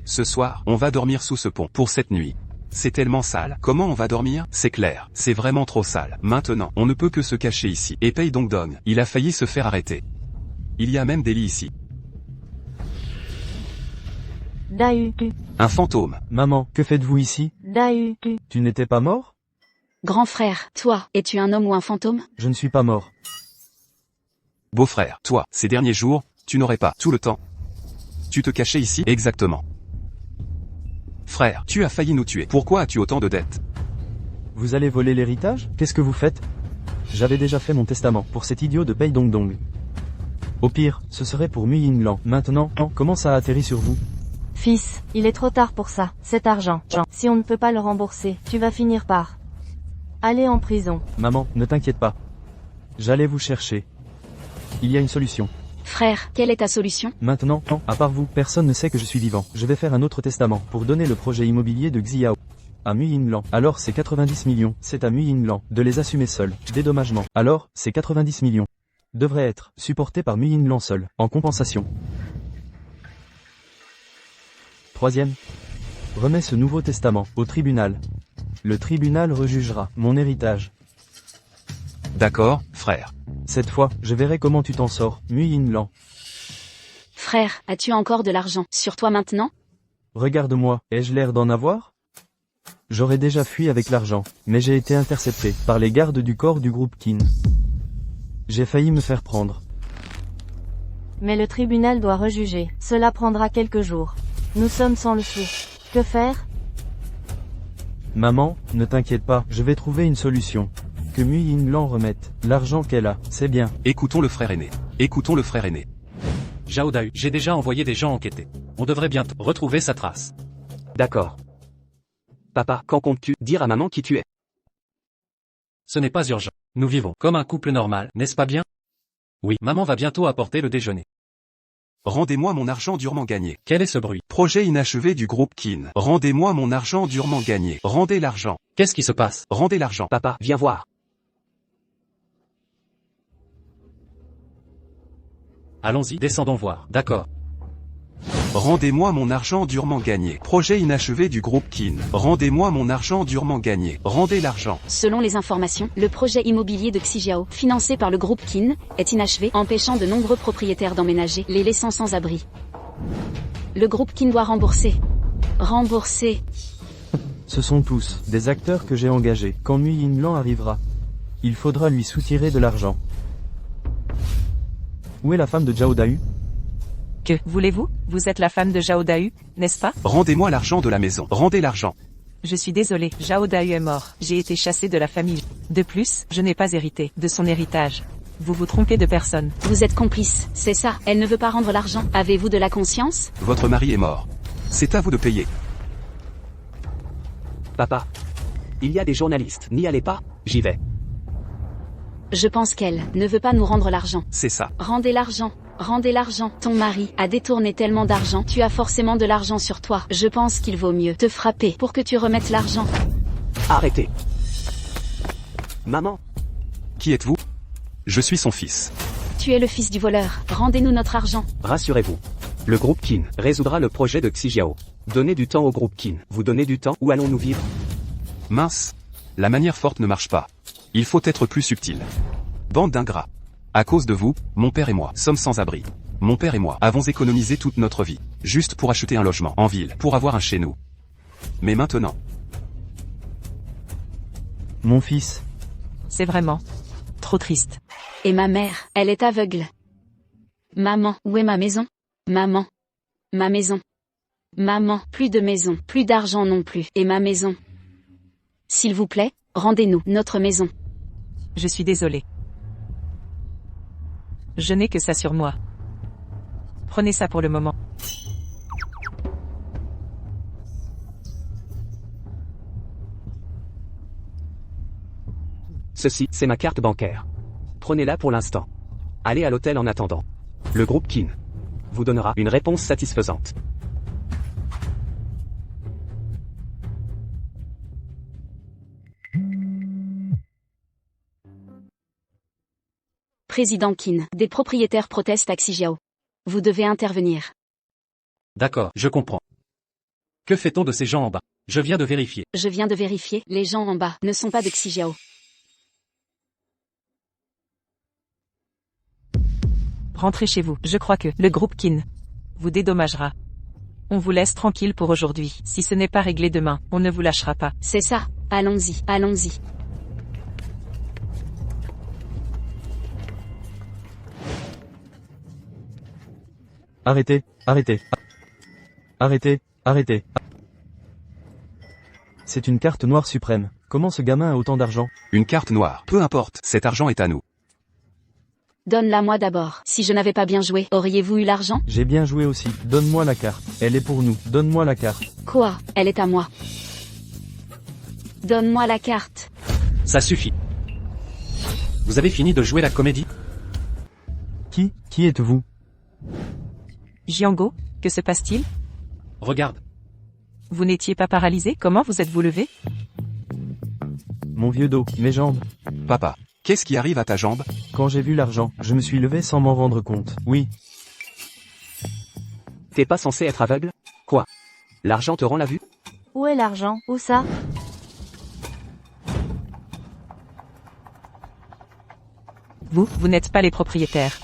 Ce soir, on va dormir sous ce pont, pour cette nuit. C'est tellement sale. Comment on va dormir? C'est clair. C'est vraiment trop sale. Maintenant, on ne peut que se cacher ici. Et Pei Dong Dong, il a failli se faire arrêter. Il y a même des lits ici. Dahu. Un fantôme. Maman, que faites-vous ici? Dahu. Tu n'étais pas mort? Grand frère, toi, es-tu un homme ou un fantôme? Je ne suis pas mort. Beau-frère, toi, ces derniers jours, tu n'aurais pas tout le temps. Tu te cachais ici? Exactement. Frère, tu as failli nous tuer. Pourquoi as-tu autant de dettes? Vous allez voler l'héritage? Qu'est-ce que vous faites? J'avais déjà fait mon testament pour cet idiot de Pei Dong Dong. Au pire, ce serait pour Mu Yinglan. Maintenant, comment ça a atterri sur vous? Fils, il est trop tard pour ça. Cet argent, si on ne peut pas le rembourser, tu vas finir par aller en prison. Maman, ne t'inquiète pas. J'allais vous chercher. Il y a une solution. Frère, quelle est ta solution? Maintenant, à part vous, personne ne sait que je suis vivant. Je vais faire un autre testament pour donner le projet immobilier de Xiao à Mu Yinglan. Alors c'est 90 millions. C'est à Mu Yinglan de les assumer seul. Dédommagement. Alors, ces 90 millions devraient être supportés par Mu Yinglan seul, en compensation. Troisième. Remets ce nouveau testament au tribunal. Le tribunal rejugera mon héritage. D'accord, frère. Cette fois, je verrai comment tu t'en sors, Mu Yinglan. Frère, as-tu encore de l'argent sur toi maintenant? Regarde-moi, ai-je l'air d'en avoir? J'aurais déjà fui avec l'argent, mais j'ai été intercepté par les gardes du corps du groupe Qin. J'ai failli me faire prendre. Mais le tribunal doit rejuger. Cela prendra quelques jours. Nous sommes sans le sou. Que faire? Maman, ne t'inquiète pas, je vais trouver une solution. Que Mu Yinglan remette l'argent qu'elle a, c'est bien. Écoutons le frère aîné. Écoutons le frère aîné. Zhao Dahu, j'ai déjà envoyé des gens enquêter. On devrait bientôt retrouver sa trace. D'accord. Papa, quand comptes-tu dire à maman qui tu es? Ce n'est pas urgent. Nous vivons comme un couple normal, n'est-ce pas bien? Oui, maman va bientôt apporter le déjeuner. Rendez-moi mon argent durement gagné. Quel est ce bruit? Projet inachevé du groupe Qin. Rendez-moi mon argent durement gagné. Rendez l'argent. Qu'est-ce qui se passe? Rendez l'argent. Papa, viens voir. Allons-y, descendons voir. D'accord. Rendez-moi mon argent durement gagné. Projet inachevé du groupe Qin. Rendez-moi mon argent durement gagné. Rendez l'argent. Selon les informations, le projet immobilier de Xiao, financé par le groupe Qin, est inachevé, empêchant de nombreux propriétaires d'emménager, les laissant sans abri. Le groupe Qin doit rembourser. Rembourser. Ce sont tous des acteurs que j'ai engagés. Quand Mu Yinglan arrivera, il faudra lui soutirer de l'argent. Où est la femme de Zhao Dahu? Que voulez-vous? Vous êtes la femme de Zhao Dahu, n'est-ce pas? Rendez-moi l'argent de la maison. Rendez l'argent. Je suis désolé, Zhao Dahu est mort. J'ai été chassé de la famille. De plus, je n'ai pas hérité de son héritage. Vous vous trompez de personne. Vous êtes complice, c'est ça. Elle ne veut pas rendre l'argent. Avez-vous de la conscience? Votre mari est mort. C'est à vous de payer. Papa. Il y a des journalistes. N'y allez pas, j'y vais. Je pense qu'elle ne veut pas nous rendre l'argent. C'est ça. Rendez l'argent. Rendez l'argent. Ton mari a détourné tellement d'argent. Tu as forcément de l'argent sur toi. Je pense qu'il vaut mieux te frapper pour que tu remettes l'argent. Arrêtez. Maman. Qui êtes-vous? Je suis son fils. Tu es le fils du voleur. Rendez-nous notre argent. Rassurez-vous. Le groupe Qin résoudra le projet de Xiao. Donnez du temps au groupe Qin. Vous donnez du temps, où allons-nous vivre? Mince. La manière forte ne marche pas. Il faut être plus subtil. Bande d'ingrats. À cause de vous, mon père et moi sommes sans abri. Mon père et moi avons économisé toute notre vie, juste pour acheter un logement en ville, pour avoir un chez nous. Mais maintenant... Mon fils. C'est vraiment trop triste. Et ma mère, elle est aveugle. Maman, où est ma maison? Maman. Ma maison. Maman, plus de maison, plus d'argent non plus. Et ma maison. S'il vous plaît, rendez-nous notre maison. Je suis désolé. Je n'ai que ça sur moi. Prenez ça pour le moment. Ceci, c'est ma carte bancaire. Prenez-la pour l'instant. Allez à l'hôtel en attendant. Le groupe Qin vous donnera une réponse satisfaisante. Président Qin, des propriétaires protestent à Xiao. Vous devez intervenir. D'accord, je comprends. Que fait-on de ces gens en bas? Je viens de vérifier. Je viens de vérifier, les gens en bas ne sont pas de Xijiao. Rentrez chez vous. Je crois que le groupe Qin vous dédommagera. On vous laisse tranquille pour aujourd'hui. Si ce n'est pas réglé demain, on ne vous lâchera pas. C'est ça. Allons-y, allons-y. Arrêtez, arrêtez. Arrêtez, arrêtez. C'est une carte noire suprême. Comment ce gamin a autant d'argent? Une carte noire. Peu importe, cet argent est à nous. Donne-la moi d'abord. Si je n'avais pas bien joué, auriez-vous eu l'argent? J'ai bien joué aussi. Donne-moi la carte. Elle est pour nous. Donne-moi la carte. Quoi? Elle est à moi. Donne-moi la carte. Ça suffit. Vous avez fini de jouer la comédie? Qui êtes-vous? Jiango, que se passe-t-il? Regarde. Vous n'étiez pas paralysé? Comment vous êtes-vous levé? Mon vieux dos, mes jambes. Papa, qu'est-ce qui arrive à ta jambe? Quand j'ai vu l'argent, je me suis levé sans m'en rendre compte. Oui. T'es pas censé être aveugle? Quoi? L'argent te rend la vue? Où est l'argent? Où ça? Vous n'êtes pas les propriétaires.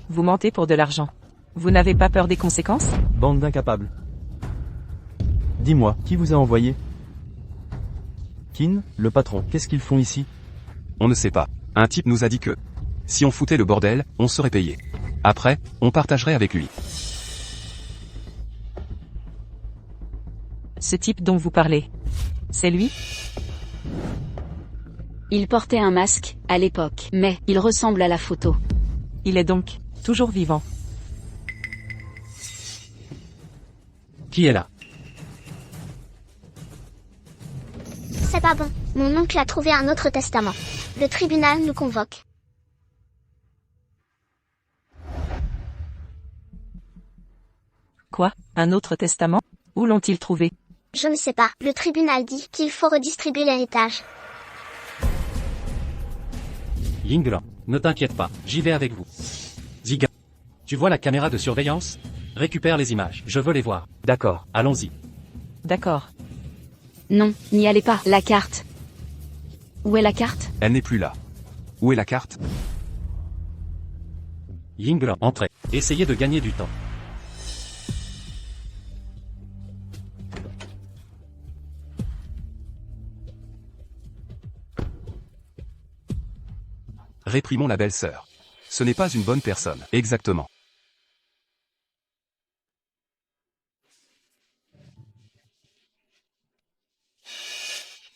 Vous mentez pour de l'argent. Vous n'avez pas peur des conséquences? Bande d'incapables. Dis-moi, qui vous a envoyé? Qin, le patron, qu'est-ce qu'ils font ici? On ne sait pas. Un type nous a dit que si on foutait le bordel, on serait payé. Après, on partagerait avec lui. Ce type dont vous parlez, c'est lui? Il portait un masque, à l'époque, mais il ressemble à la photo. Il est donc toujours vivant. Qui est là? C'est pas bon. Mon oncle a trouvé un autre testament. Le tribunal nous convoque. Quoi? Un autre testament? Où l'ont-ils trouvé? Je ne sais pas. Le tribunal dit qu'il faut redistribuer l'héritage. Yinglan, ne t'inquiète pas, j'y vais avec vous. Ziga, tu vois la caméra de surveillance? Récupère les images, je veux les voir. D'accord. Allons-y. D'accord. Non, n'y allez pas. La carte. Où est la carte? Elle n'est plus là. Où est la carte? Yinglan, entrez. Essayez de gagner du temps. Réprimons la belle-sœur. Ce n'est pas une bonne personne. Exactement.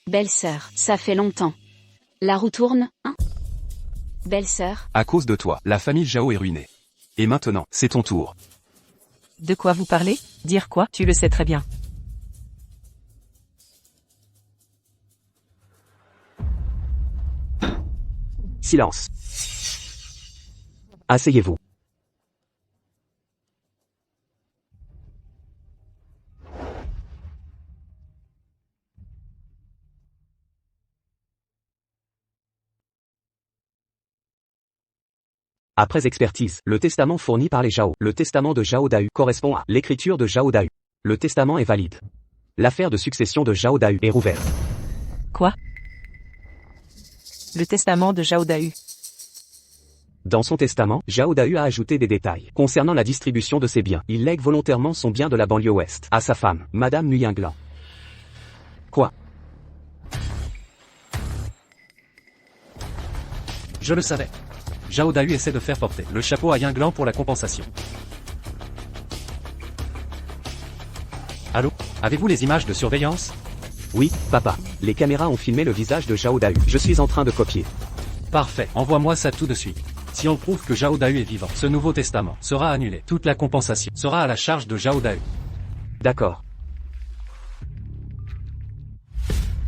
Belle-sœur, ça fait longtemps. La roue tourne, hein? Belle-sœur, À cause de toi, la famille Zhao est ruinée. Et maintenant, c'est ton tour. De quoi vous parlez? Dire quoi? Tu le sais très bien. Silence. Asseyez-vous. Après expertise, le testament fourni par les Zhao, le testament de Zhao Dao correspond à l'écriture de Zhao Dao. Le testament est valide. L'affaire de succession de Zhao Dao est rouverte. Quoi? Le testament de Zhao Dao. Dans son testament, Zhao Dao a ajouté des détails concernant la distribution de ses biens. Il lègue volontairement son bien de la banlieue ouest à sa femme, Madame Nguyen-Glan. Quoi? Je le savais. Zhao Dao essaie de faire porter le chapeau à Yinglan pour la compensation. Allô? Avez-vous les images de surveillance? Oui, papa. Les caméras ont filmé le visage de Zhao Dao. Je suis en train de copier. Parfait, envoie-moi ça tout de suite. Si on prouve que Zhao Dao est vivant, ce nouveau testament sera annulé. Toute la compensation sera à la charge de Zhao Dao. D'accord.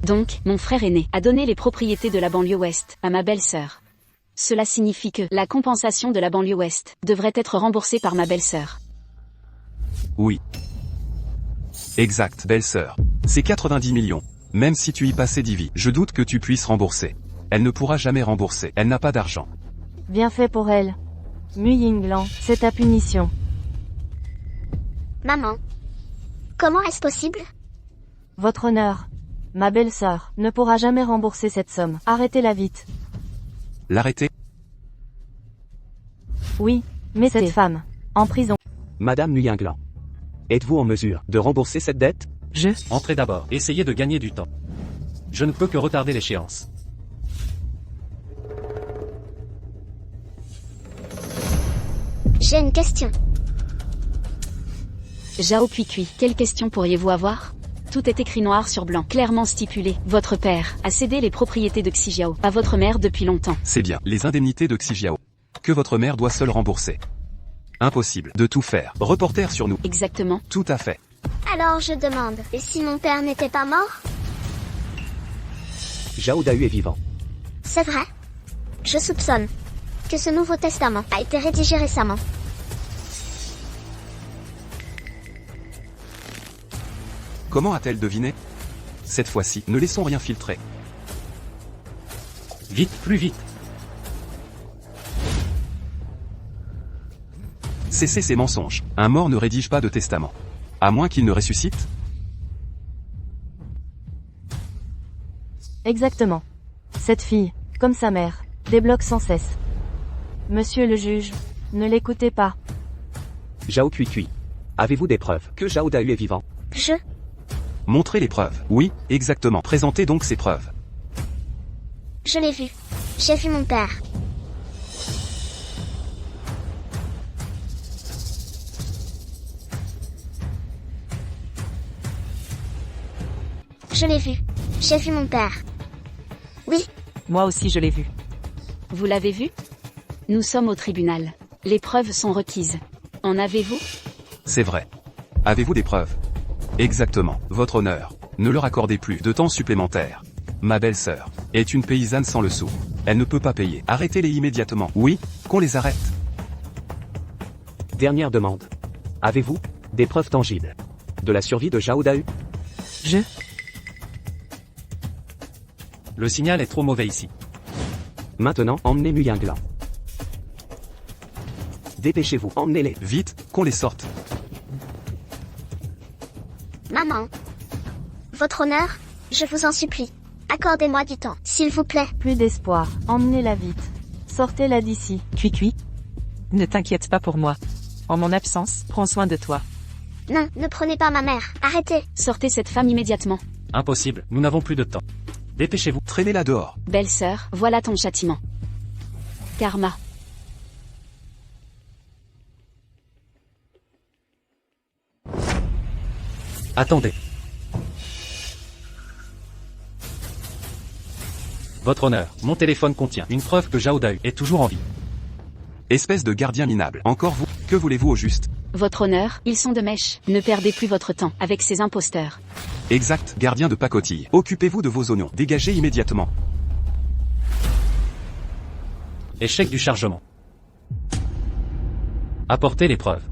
donc, mon frère aîné a donné les propriétés de la banlieue ouest à ma belle-sœur. Cela signifie que la compensation de la banlieue ouest devrait être remboursée par ma belle-sœur. Oui. Exact, belle-sœur. C'est 90 millions. Même si tu y passais 10 vies, je doute que tu puisses rembourser. Elle ne pourra jamais rembourser, elle n'a pas d'argent. Bien fait pour elle. Mu Yinglan, c'est ta punition. Maman. Comment est-ce possible? Votre honneur. Ma belle-sœur ne pourra jamais rembourser cette somme. Arrêtez-la vite. L'arrêter? Oui, mais cette femme, en prison. Madame Nguyen Glan. Êtes-vous en mesure de rembourser cette dette? Entrez d'abord, essayez de gagner du temps. Je ne peux que retarder l'échéance. J'ai une question. Zhao Cuicui, quelle question pourriez-vous avoir? Tout est écrit noir sur blanc, clairement stipulé. Votre père a cédé les propriétés de Xijiao à votre mère depuis longtemps. C'est bien, les indemnités de Xijiao. Que votre mère doit seule rembourser. Impossible de tout faire. Reporter sur nous. Exactement. Tout à fait. Alors je demande, et si mon père n'était pas mort? Zhao Dahu est vivant. C'est vrai. Je soupçonne que ce Nouveau Testament a été rédigé récemment. Comment a-t-elle deviné? Cette fois-ci, ne laissons rien filtrer. Vite, plus vite. Cessez ces mensonges. Un mort ne rédige pas de testament. À moins qu'il ne ressuscite? Exactement. Cette fille, comme sa mère, débloque sans cesse. Monsieur le juge, ne l'écoutez pas. Zhao Cuicui. Avez-vous des preuves que Zhao Dahu est vivant? Montrez les preuves. Oui, exactement. Présentez donc ces preuves. Je l'ai vu. J'ai vu mon père. Je l'ai vu. J'ai vu mon père. Oui, Moi aussi je l'ai vu. Vous l'avez vu? Nous sommes au tribunal. Les preuves sont requises. En avez-vous? C'est vrai. Avez-vous des preuves? Exactement, votre honneur. Ne leur accordez plus de temps supplémentaire. Ma belle-sœur est une paysanne sans le sou. Elle ne peut pas payer. Arrêtez-les immédiatement. Oui, qu'on les arrête. Dernière demande. Avez-vous des preuves tangibles de la survie de Zhao Dahu? Le signal est trop mauvais ici. Maintenant, emmenez Nguyen Glan. Dépêchez-vous, emmenez-les. Vite, qu'on les sorte. maman. Votre honneur, je vous en supplie. Accordez-moi du temps, s'il vous plaît. Plus d'espoir. Emmenez-la vite. Sortez-la d'ici. Cuicui. Ne t'inquiète pas pour moi. En mon absence, prends soin de toi. Non, ne prenez pas ma mère. Arrêtez. Sortez cette femme immédiatement. Impossible, nous n'avons plus de temps. Dépêchez-vous. Traînez-la dehors. Belle-sœur, voilà ton châtiment. Karma. Attendez. Votre honneur, mon téléphone contient une preuve que Zhao Dahu est toujours en vie. Espèce de gardien minable. Encore vous. Que voulez-vous au juste? Votre honneur, ils sont de mèche. Ne perdez plus votre temps avec ces imposteurs. Exact, gardien de pacotille. Occupez-vous de vos oignons. Dégagez immédiatement. Échec du chargement. Apportez les preuves.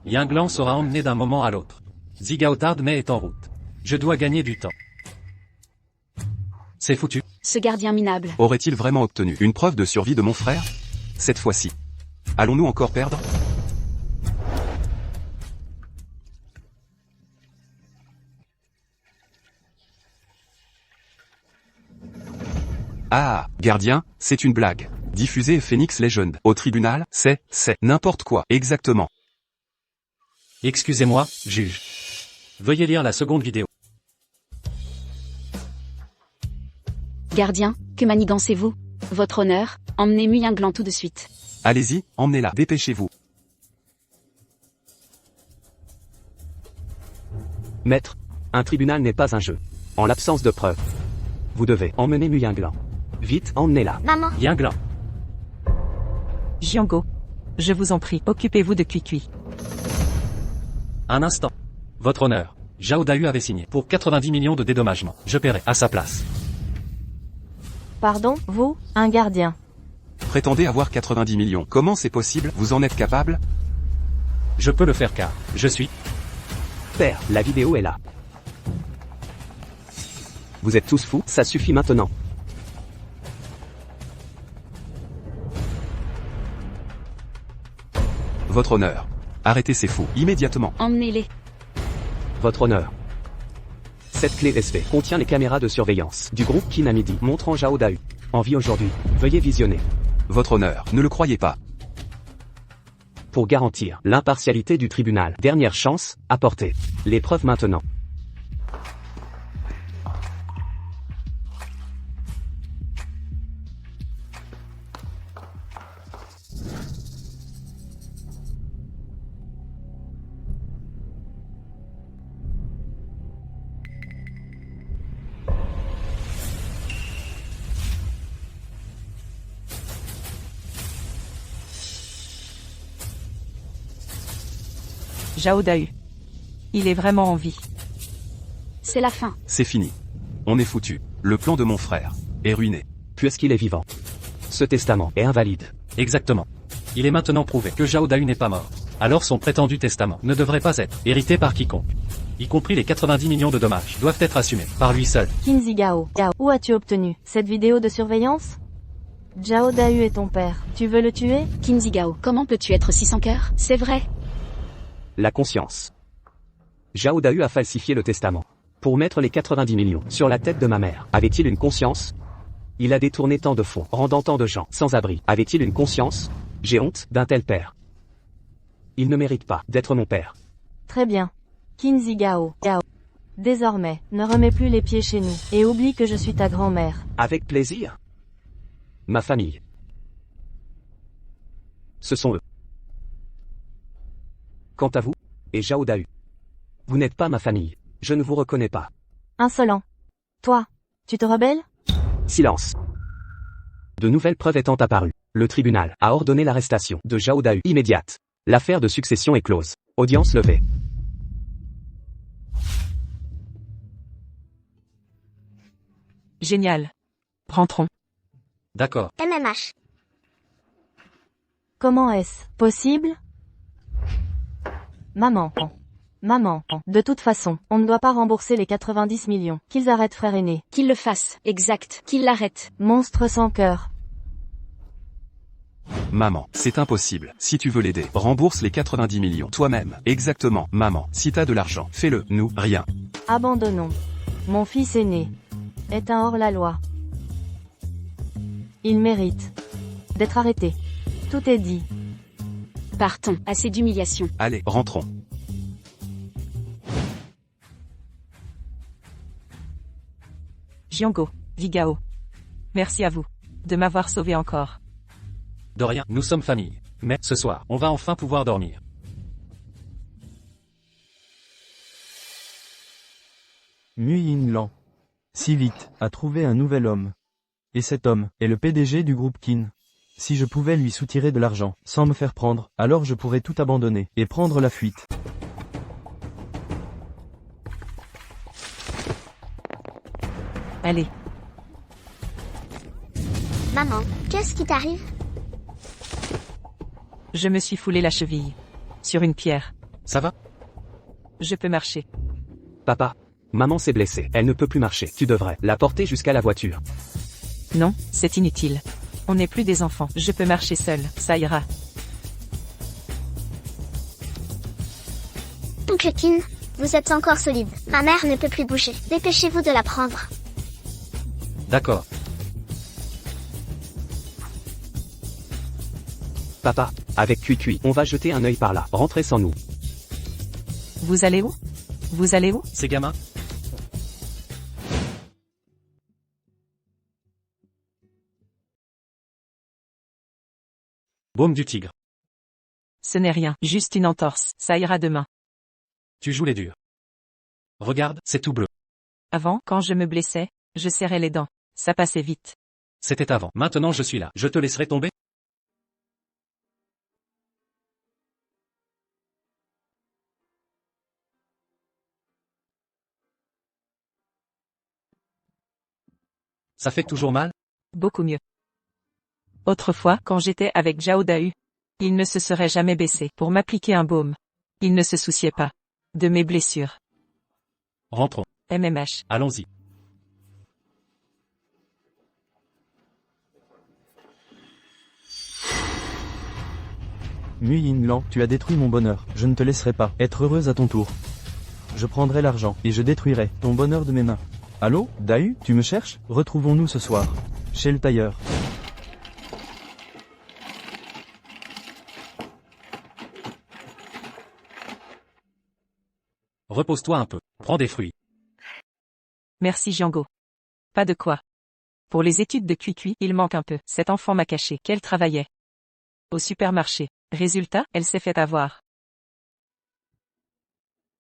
Yinglan sera emmené d'un moment à l'autre. Zigaotard mais est en route. Je dois gagner du temps. C'est foutu. Ce gardien minable. Aurait-il vraiment obtenu une preuve de survie de mon frère? Cette fois-ci. Allons-nous encore perdre? Ah, gardien, c'est une blague. Diffuser Phoenix Legend au tribunal, c'est n'importe quoi, exactement. Excusez-moi, juge. Veuillez lire la seconde vidéo. Gardien, que manigancez-vous? Votre honneur, emmenez Yinglan tout de suite. Allez-y, emmenez-la, dépêchez-vous. Maître, un tribunal n'est pas un jeu. En l'absence de preuves, vous devez emmener Yinglan. Vite, emmenez-la. Maman, Yinglan. Jiango. Je vous en prie, occupez-vous de Cuicui. Un instant. Votre honneur, Zhao Dahu avait signé pour 90 millions de dédommagements. Je paierai à sa place. Pardon, vous, un gardien. Prétendez avoir 90 millions. Comment c'est possible? Vous en êtes capable? Je peux le faire car je suis... Père, la vidéo est là. Vous êtes tous fous, ça suffit maintenant. Votre honneur. Arrêtez ces fous, immédiatement. Emmenez-les. Votre honneur. Cette clé SV contient les caméras de surveillance du groupe Qin à midi, montrant Zhao Dahu en vie aujourd'hui. Veuillez visionner. Votre honneur, ne le croyez pas. Pour garantir l'impartialité du tribunal. Dernière chance, apportez les preuves maintenant. Zhao Dahu. Il est vraiment en vie. C'est la fin. C'est fini. On est foutu. Le plan de mon frère est ruiné. Puisqu'il est vivant. Ce testament est invalide. Exactement. Il est maintenant prouvé que Zhao Dahu n'est pas mort. Alors son prétendu testament ne devrait pas être hérité par quiconque. Y compris les 90 millions de dommages doivent être assumés par lui seul. Qin Zhigao. Où as-tu obtenu cette vidéo de surveillance? Zhao Dahu est ton père. Tu veux le tuer? Qin Zhigao, comment peux-tu être si sans cœur? C'est vrai. La conscience. Zhao Dahu a falsifié le testament. Pour mettre les 90 millions sur la tête de ma mère. Avait-il une conscience? Il a détourné tant de fonds, rendant tant de gens sans abri. Avait-il une conscience? J'ai honte d'un tel père. Il ne mérite pas d'être mon père. Très bien. Qin Zhigao. Désormais, ne remets plus les pieds chez nous, et oublie que je suis ta grand-mère. Avec plaisir. Ma famille. Ce sont eux. Quant à vous, et Zhao Dahu. Vous n'êtes pas ma famille. Je ne vous reconnais pas. Insolent. Toi, tu te rebelles? Silence. De nouvelles preuves étant apparues, le tribunal a ordonné l'arrestation de Zhao Dahu immédiate. L'affaire de succession est close. Audience levée. Génial. Rentrons. D'accord. MMH. Comment est-ce possible? Maman. Maman. De toute façon, on ne doit pas rembourser les 90 millions. Qu'ils arrêtent, frère aîné. Qu'il le fasse. Exact. Qu'il l'arrête. Monstre sans cœur. Maman, c'est impossible. Si tu veux l'aider, rembourse les 90 millions toi-même. Exactement, maman. Si t'as de l'argent, fais-le. Nous, rien. Abandonnons. Mon fils aîné est un hors-la-loi. Il mérite d'être arrêté. Tout est dit. Partons. Assez d'humiliation. Allez, rentrons. Jiango, Vigao. Merci à vous de m'avoir sauvé encore. De rien, nous sommes famille. Mais, ce soir, on va enfin pouvoir dormir. Muyin Lan. Si vite, a trouvé un nouvel homme. Et cet homme est le PDG du groupe Qin. Si je pouvais lui soutirer de l'argent, sans me faire prendre, alors je pourrais tout abandonner, et prendre la fuite. Allez. Maman, qu'est-ce qui t'arrive? Je me suis foulé la cheville. Sur une pierre. Ça va? Je peux marcher. Papa. Maman s'est blessée. Elle ne peut plus marcher. Tu devrais la porter jusqu'à la voiture. Non, c'est inutile. On n'est plus des enfants. Je peux marcher seul, ça ira. Oncle Qin, vous êtes encore solide. Ma mère ne peut plus bouger. Dépêchez-vous de la prendre. D'accord. Papa, avec Cui, on va jeter un œil par là. Rentrez sans nous. Vous allez où? Vous allez où? Ces gamins? Baume du tigre. Ce n'est rien, juste une entorse. Ça ira demain. Tu joues les durs. Regarde, c'est tout bleu. Avant, quand je me blessais, je serrais les dents. Ça passait vite. C'était avant. Maintenant je suis là. Je te laisserai tomber? Ça fait toujours mal? Beaucoup mieux. Autrefois, quand j'étais avec Zhao Dahu, il ne se serait jamais baissé pour m'appliquer un baume. Il ne se souciait pas de mes blessures. Rentrons. MMH. Allons-y. Mu Yinglan, tu as détruit mon bonheur. Je ne te laisserai pas être heureuse à ton tour. Je prendrai l'argent, et je détruirai ton bonheur de mes mains. Allô, Dahu, tu me cherches? Retrouvons-nous ce soir. Chez le tailleur. Repose-toi un peu. Prends des fruits. Merci Django. Pas de quoi. Pour les études de Cuicui, il manque un peu. Cet enfant m'a caché qu'elle travaillait au supermarché. Résultat, elle s'est fait avoir.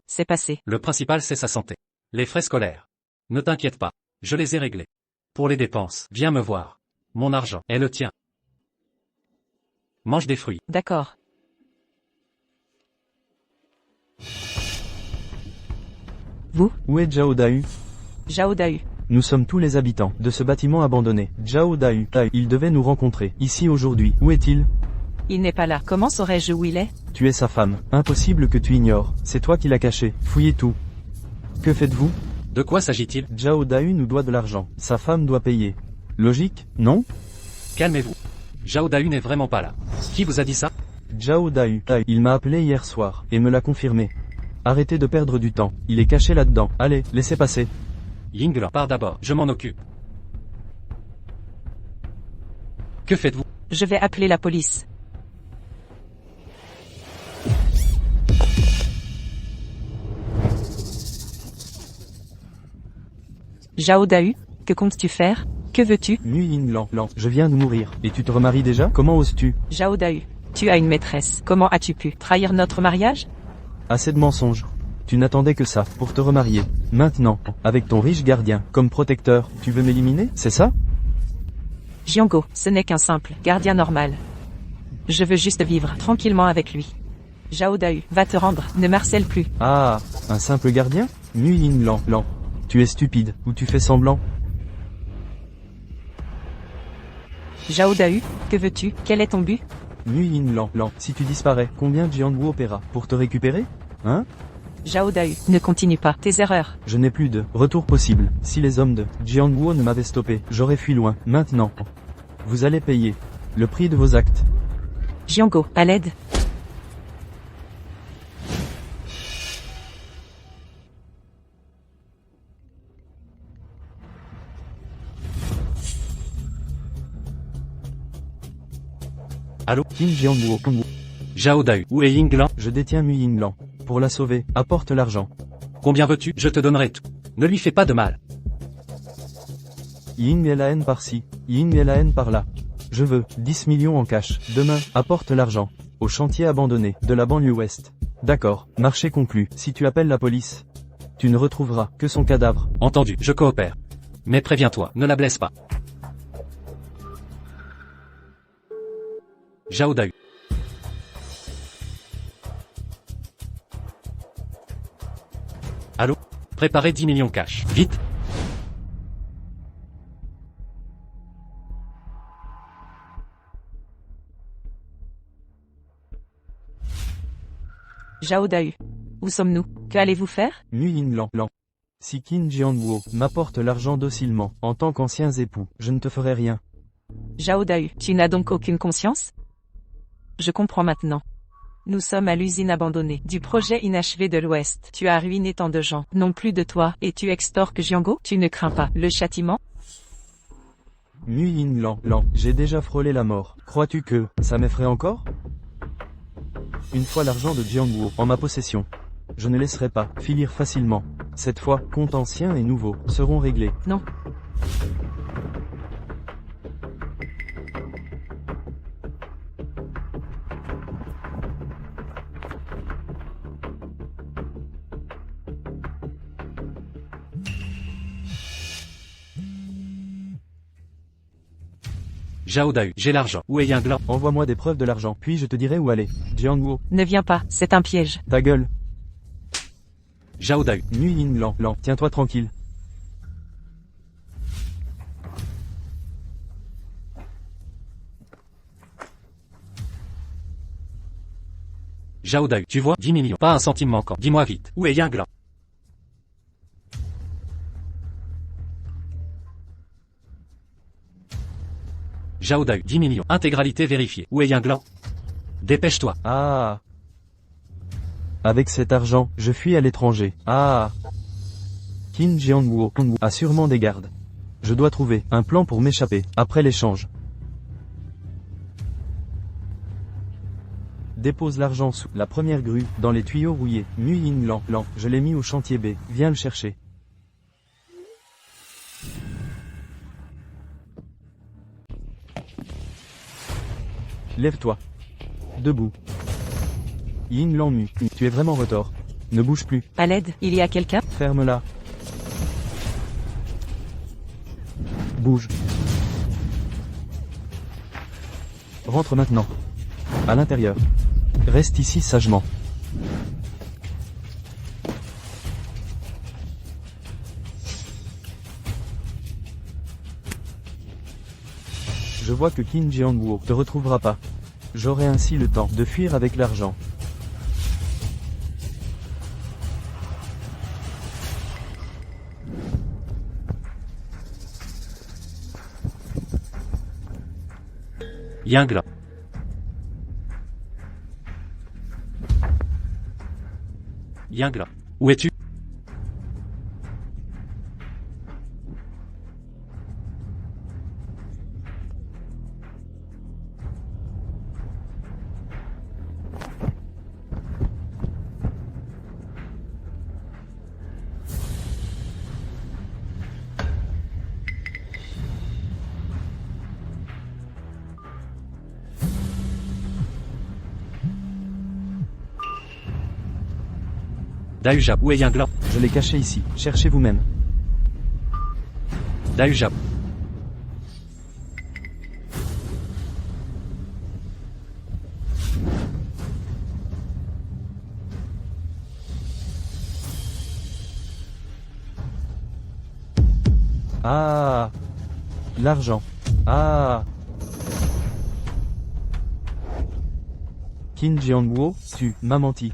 C'est passé. Le principal c'est sa santé. Les frais scolaires. Ne t'inquiète pas. Je les ai réglés. Pour les dépenses, viens me voir. Mon argent est le tien. Mange des fruits. D'accord. Vous, Où est Zhao Dahu? Zhao Dahu. Nous sommes tous les habitants de ce bâtiment abandonné. Zhao Dahu, il devait nous rencontrer ici aujourd'hui. Où est-il? Il n'est pas là. Comment saurais-je où il est? Tu es sa femme. Impossible que tu ignores. C'est toi qui l'as caché. Fouillez tout. Que faites-vous? De quoi s'agit-il? Zhao Dahu nous doit de l'argent. Sa femme doit payer. Logique, non? Calmez-vous. Zhao Dahu n'est vraiment pas là. Qui vous a dit ça? Zhao Dahu, il m'a appelé hier soir, et me l'a confirmé. Arrêtez de perdre du temps. Il est caché là-dedans. Allez, laissez passer. Yinglan, pars d'abord. Je m'en occupe. Que faites-vous? Je vais appeler la police. Zhao Dahu, que comptes-tu faire? Que veux-tu? Mu Yinglan, je viens de mourir. Et tu te remaries déjà? Comment oses-tu? Zhao Dahu, tu as une maîtresse. Comment as-tu pu trahir notre mariage? Assez de mensonges. Tu n'attendais que ça pour te remarier. Maintenant, avec ton riche gardien comme protecteur, tu veux m'éliminer, c'est ça? Django, ce n'est qu'un simple gardien normal. Je veux juste vivre tranquillement avec lui. Zhao Dahu, va te rendre, ne marcelle plus. Ah, un simple gardien? Mu Yinglan, tu es stupide, ou tu fais semblant? Zhao Dahu, que veux-tu? Quel est ton but? Mu Yinglan, si tu disparais, combien Jianguo paiera pour te récupérer? Hein? Zhao Dahu, ne continue pas tes erreurs. Je n'ai plus de retour possible. Si les hommes de Jianguo ne m'avaient stoppé, j'aurais fui loin. Maintenant, vous allez payer le prix de vos actes. Django, à l'aide. Allô? Kim Jianguo, Zhao Dahu, où est Yinglan? je détiens Mu Yinglan. Pour la sauver, apporte l'argent. Combien veux-tu? Je te donnerai tout. Ne lui fais pas de mal. Ying et la haine par-ci, Ying et la haine par-là. Je veux 10 millions en cash. Demain, apporte l'argent. Au chantier abandonné de la banlieue ouest. D'accord, marché conclu. Si tu appelles la police, tu ne retrouveras que son cadavre. Entendu, je coopère. Mais préviens-toi, ne la blesse pas. Zhao Dahu. Allô? Préparez 10 millions cash. Vite! Zhao Dahu. Où sommes-nous? Que allez-vous faire? Mu Yinglan. Si Qin Jianguo m'apporte l'argent docilement, en tant qu'anciens époux, je ne te ferai rien. Zhao Dahu, tu n'as donc aucune conscience? Je comprends maintenant. Nous sommes à l'usine abandonnée du projet inachevé de l'Ouest. Tu as ruiné tant de gens, non plus de toi, et tu extorques Django? Tu ne crains pas le châtiment? Mu Yinglan, j'ai déjà frôlé la mort. Crois-tu que ça m'effraie encore? Une fois l'argent de Jianguo en ma possession, je ne laisserai pas filir facilement. Cette fois, comptes anciens et nouveaux seront réglés. Non. Zhao Dahu, j'ai l'argent. Où est Yinglan? Envoie-moi des preuves de l'argent, puis je te dirai où aller. Jianguo, Ne viens pas, c'est un piège. ta gueule. Zhao Dahu. Mu Yinglan, tiens-toi tranquille. Zhao Dahu, tu vois? 10 millions. Pas un centime manquant. Dis-moi vite. Où est Yinglan? Zhao Dahu, 10 millions. Intégralité vérifiée. Où est Yinglan? Dépêche-toi. Ah. Avec cet argent, je fuis à l'étranger. Ah. Qin Jianguo a sûrement des gardes. Je dois trouver un plan pour m'échapper, après l'échange. Dépose l'argent sous la première grue, dans les tuyaux rouillés. Mu Ying Lan, je l'ai mis au chantier B, viens le chercher. Lève-toi. Debout. Yin Lan Mu, tu es vraiment retors. Ne bouge plus, À l'aide, il y a quelqu'un? ferme-la. Bouge. Rentre maintenant. À l'intérieur. Reste ici sagement. Je vois que Qin Jianguo te retrouvera pas. J'aurai ainsi le temps de fuir avec l'argent. Yinglan. Yinglan. Où es-tu? Dahuja, où est Yinglan? Je l'ai caché ici, cherchez vous-même. Dahuja. Ah. L'argent. Ah. Qin Jianguo, tu m'as menti.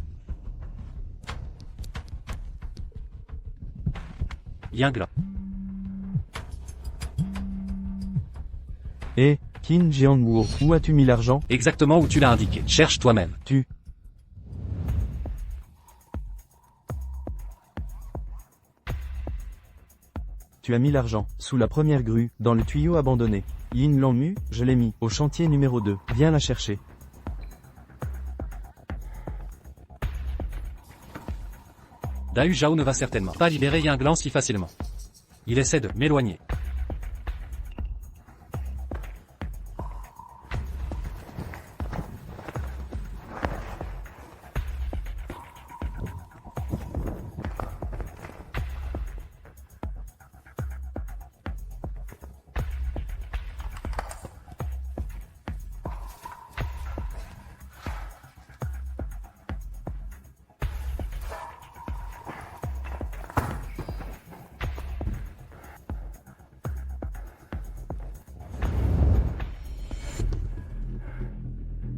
Yinglan. Eh, Qin Jianguo, où as-tu mis l'argent? Exactement où tu l'as indiqué. Cherche toi-même. Tu as mis l'argent, sous la première grue, dans le tuyau abandonné. Yin Lan Mu, je l'ai mis, au chantier numéro 2, viens la chercher. Dahu Zhao ne va certainement pas libérer Yinglan si facilement. Il essaie de m'éloigner.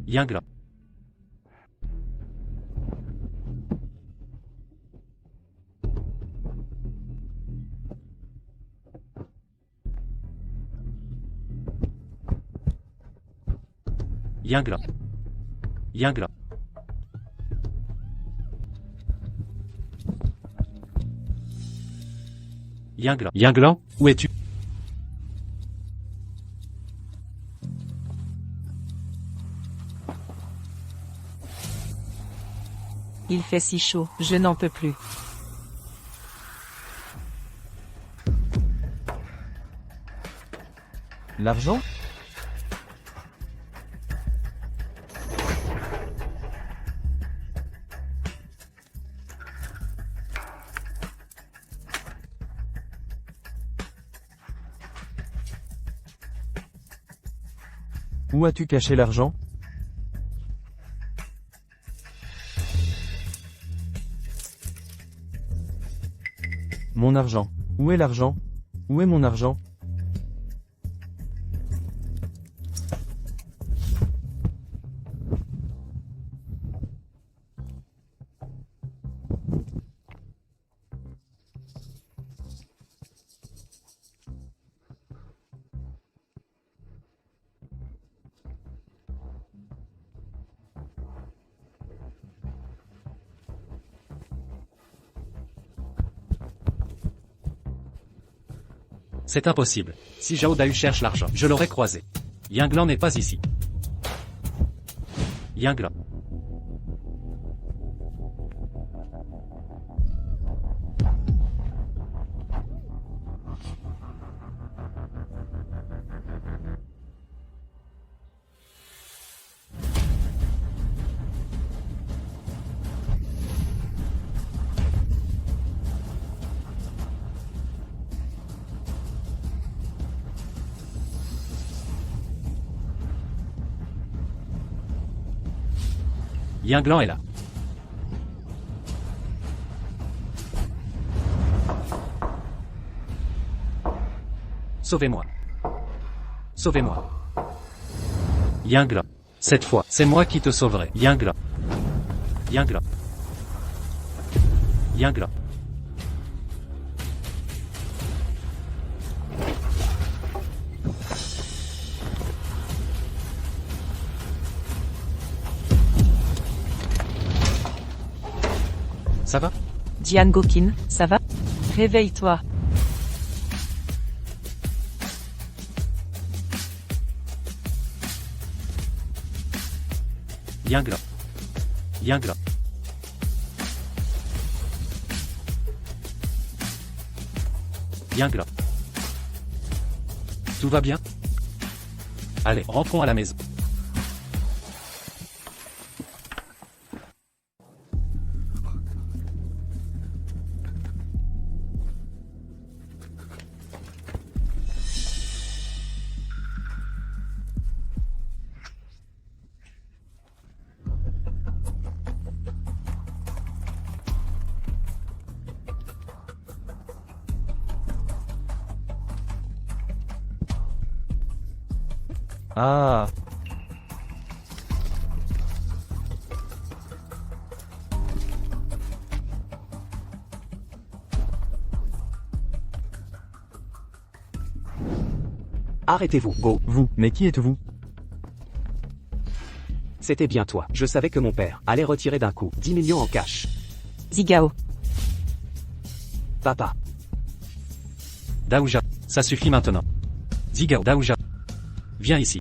Yinglan. Yinglan. Yinglan. Yinglan. Yinglan, où es-tu? Il fait si chaud, je n'en peux plus. L'argent? Où as-tu caché l'argent? Mon argent. Où est l'argent? Où est mon argent? C'est impossible. Si Zhao Daju cherche l'argent, je l'aurais croisé. Yinglan n'est pas ici. Yinglan. Yinglan est là. Sauvez-moi. Sauvez-moi. Yinglan. Cette fois, c'est moi qui te sauverai. Yinglan. Yinglan. Yinglan. Ça va? Jian Gokin, ça va? Réveille-toi. Yinglan. Yinglan. Yinglan. Tout va bien? Allez, rentrons à la maison. Ah. Arrêtez-vous, Go. Vous, mais qui êtes-vous? C'était bien toi. Je savais que mon père allait retirer d'un coup 10 millions en cash. Zigao. Papa. Daouja, ça suffit maintenant. Zigao, Daouja. Viens ici.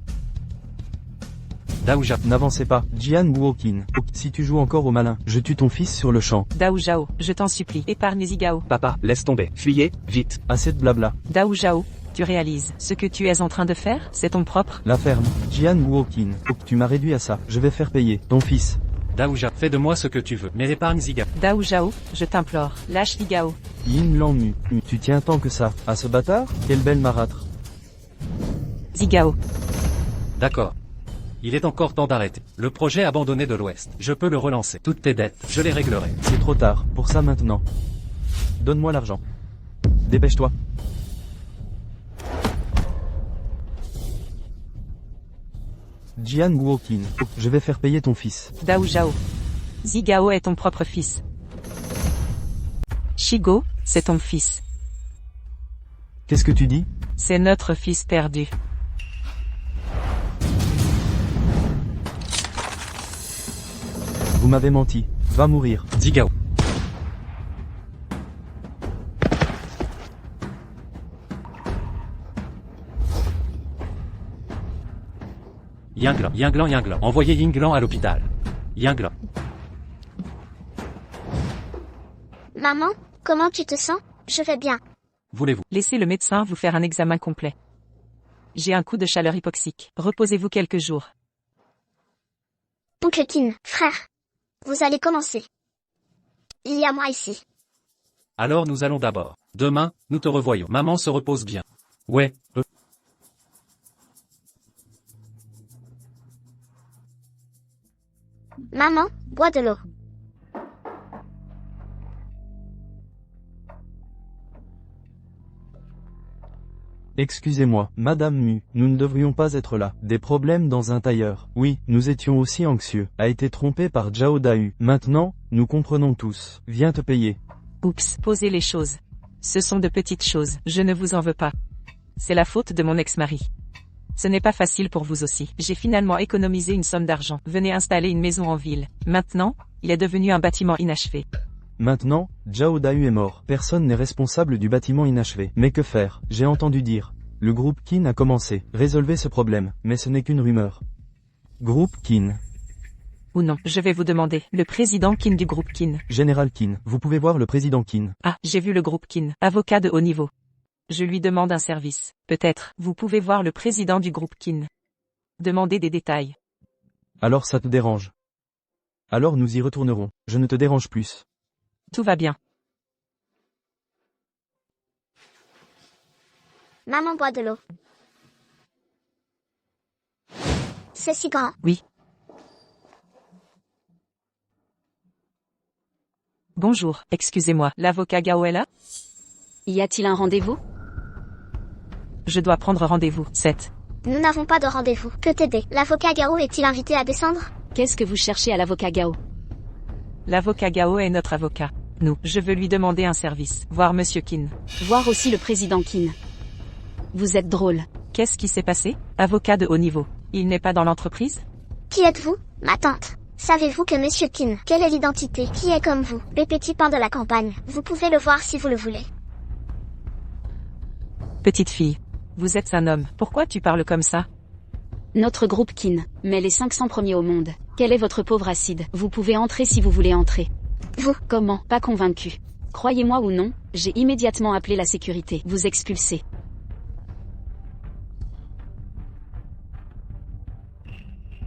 Daouja. N'avancez pas, Jian Wuokin. Si tu joues encore au malin, je tue ton fils sur le champ. Dao Zhao, je t'en supplie, épargne Zigao. Papa, laisse tomber. Fuyez, vite. Assez de blabla. Dao Zhao, tu réalises ce que tu es en train de faire, c'est ton propre. La ferme. Jian Wuokin. Tu m'as réduit à ça. Je vais faire payer. Ton fils. Daouja, fais de moi ce que tu veux, mais épargne Zigao. Dao Zhao, je t'implore, lâche Zigao. Yin Lan Mu. Tu tiens tant que ça. À ce bâtard? Quelle belle marâtre. Zigao. D'accord. Il est encore temps d'arrêter. Le projet abandonné de l'Ouest. Je peux le relancer. Toutes tes dettes, je les réglerai. C'est trop tard. Pour ça maintenant. Donne-moi l'argent. Dépêche-toi. Jian Wuokin. Je vais faire payer ton fils. Dao Zhao. Zigao est ton propre fils. Shigo, c'est ton fils. Qu'est-ce que tu dis? C'est notre fils perdu. Vous m'avez menti. Va mourir. Zigao. Yinglan, Yinglan, Yinglan. Envoyez Yinglan à l'hôpital. Yinglan. Maman, comment tu te sens? Je vais bien. Voulez-vous? Laissez le médecin vous faire un examen complet. J'ai un coup de chaleur hypoxique. Reposez-vous quelques jours. Oncle Kin, frère. Vous allez commencer. Il y a moi ici. Alors nous allons d'abord. Demain, nous te revoyons. Maman se repose bien. Ouais, Maman, bois de l'eau. Excusez-moi, Madame Mu, nous ne devrions pas être là. Des problèmes dans un tailleur. Oui, nous étions aussi anxieux. A été trompé par Zhao Daju. Maintenant, nous comprenons tous. Viens te payer. Oups, posez les choses. Ce sont de petites choses, je ne vous en veux pas. C'est la faute de mon ex-mari. Ce n'est pas facile pour vous aussi. J'ai finalement économisé une somme d'argent. Venez installer une maison en ville. Maintenant, il est devenu un bâtiment inachevé. Maintenant, Zhao Dayu est mort. Personne n'est responsable du bâtiment inachevé. Mais que faire? J'ai entendu dire. Le groupe Qin a commencé. Résolvez ce problème, mais ce n'est qu'une rumeur. Groupe Qin. Ou non, je vais vous demander. Le président Qin du groupe Qin. Général Qin, vous pouvez voir le président Qin. Ah, j'ai vu le groupe Qin. Avocat de haut niveau. Je lui demande un service. Peut-être, vous pouvez voir le président du groupe Qin. Demandez des détails. Alors ça te dérange? Alors nous y retournerons. Je ne te dérange plus. Tout va bien. Maman boit de l'eau. C'est si grand. Oui. Bonjour, excusez-moi, l'avocat Gao est là? Y a-t-il un rendez-vous? Je dois prendre rendez-vous. 7. Nous n'avons pas de rendez-vous. Que t'aider? L'avocat Gao est-il invité à descendre? Qu'est-ce que vous cherchez à l'avocat Gao? L'avocat Gao est notre avocat. Nous, je veux lui demander un service. Voir Monsieur Qin. Voir aussi le président Qin. Vous êtes drôle. Qu'est-ce qui s'est passé? Avocat de haut niveau. Il n'est pas dans l'entreprise? Qui êtes-vous? Ma tante. Savez-vous que Monsieur Qin, quelle est l'identité? Qui est comme vous? Le petit pain de la campagne. Vous pouvez le voir si vous le voulez. Petite fille. Vous êtes un homme. Pourquoi tu parles comme ça? Notre groupe Qin, mais les 500 premiers au monde. Quel est votre pauvre acide? Vous pouvez entrer si vous voulez entrer. Vous? Comment? Pas convaincu. Croyez-moi ou non, j'ai immédiatement appelé la sécurité. Vous expulsez.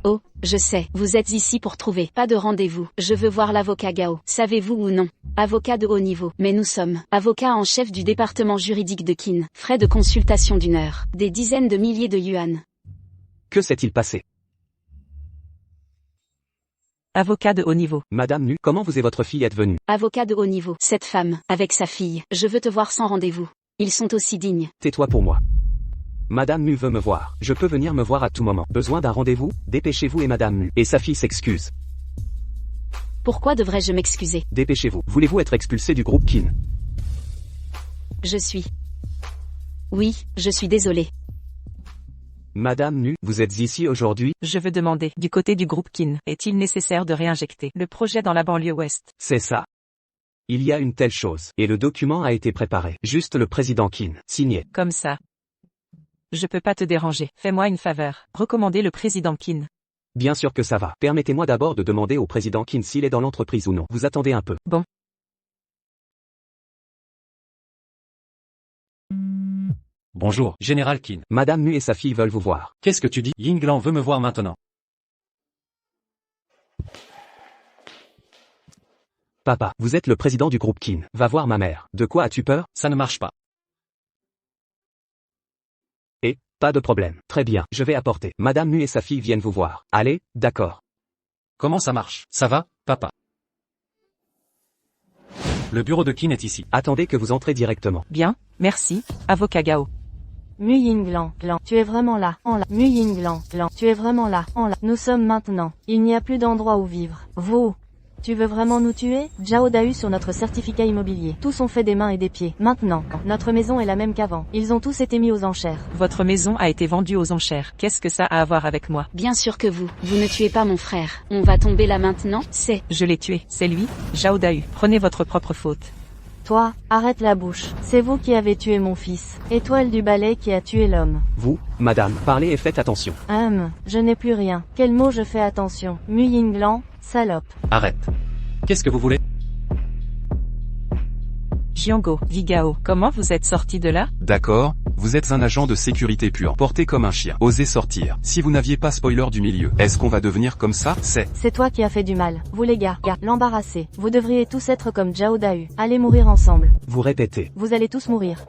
Oh, je sais, vous êtes ici pour trouver. Pas de rendez-vous. Je veux voir l'avocat Gao. Savez-vous ou non? Avocat de haut niveau. Mais nous sommes avocat en chef du département juridique de Qin. Frais de consultation d'1 heure. Des dizaines de milliers de yuan. Que s'est-il passé? Avocat de haut niveau. Madame Nu, comment vous et votre fille êtes venus? Avocat de haut niveau. Cette femme, avec sa fille. Je veux te voir sans rendez-vous. Ils sont aussi dignes. Tais-toi pour moi. Madame Mu veut me voir. Je peux venir me voir à tout moment. Besoin d'un rendez-vous? Dépêchez-vous et Madame Mu. Et sa fille s'excuse. Pourquoi devrais-je m'excuser? Dépêchez-vous. Voulez-vous être expulsé du groupe Qin? Je suis. Oui, je suis désolé. Madame Nu, vous êtes ici aujourd'hui? Je veux demander, du côté du groupe Qin, est-il nécessaire de réinjecter le projet dans la banlieue ouest? C'est ça. Il y a une telle chose. Et le document a été préparé. Juste le président Qin. Signé. Comme ça. Je peux pas te déranger. Fais-moi une faveur. Recommandez le président Qin. Bien sûr que ça va. Permettez-moi d'abord de demander au président Qin s'il est dans l'entreprise ou non. Vous attendez un peu. Bon. Bonjour, Général Qin. Madame Mu et sa fille veulent vous voir. Qu'est-ce que tu dis? Yinglan veut me voir maintenant. Papa, vous êtes le président du groupe Qin. Va voir ma mère. De quoi as-tu peur? Ça ne marche pas. Pas de problème. Très bien, je vais apporter. Madame Mu et sa fille viennent vous voir. Allez, d'accord. Comment ça marche? Ça va, papa? Le bureau de Qin est ici. Attendez que vous entrez directement. Bien, merci, avocat Gao. Mu Yinglan, tu es vraiment là, en là. Mu Yinglan, tu es vraiment là, en là. Nous sommes maintenant. Il n'y a plus d'endroit où vivre. Vous. Tu veux vraiment nous tuer? Zhao Dayu sur notre certificat immobilier. Tous ont fait des mains et des pieds. Maintenant, notre maison est la même qu'avant. Ils ont tous été mis aux enchères. Votre maison a été vendue aux enchères. Qu'est-ce que ça a à voir avec moi? Bien sûr que vous ne tuez pas mon frère. On va tomber là maintenant, c'est... Je l'ai tué, c'est lui, Zhao Dayu. Prenez votre propre faute. Toi, arrête la bouche. C'est vous qui avez tué mon fils. Étoile du ballet qui a tué l'homme. Vous, madame, parlez et faites attention. Je n'ai plus rien. Quel mot je fais attention? Mu Yinglan, salope. Arrête. Qu'est-ce que vous voulez? Jiango, Vigao, comment vous êtes sorti de là? D'accord, vous êtes un agent de sécurité pur, porté comme un chien, osez sortir. Si vous n'aviez pas spoiler du milieu, est-ce qu'on va devenir comme ça? C'est toi qui as fait du mal. Vous les gars, l'embarrassé. Vous devriez tous être comme Zhao Dayu. Allez mourir ensemble. Vous répétez. Vous allez tous mourir.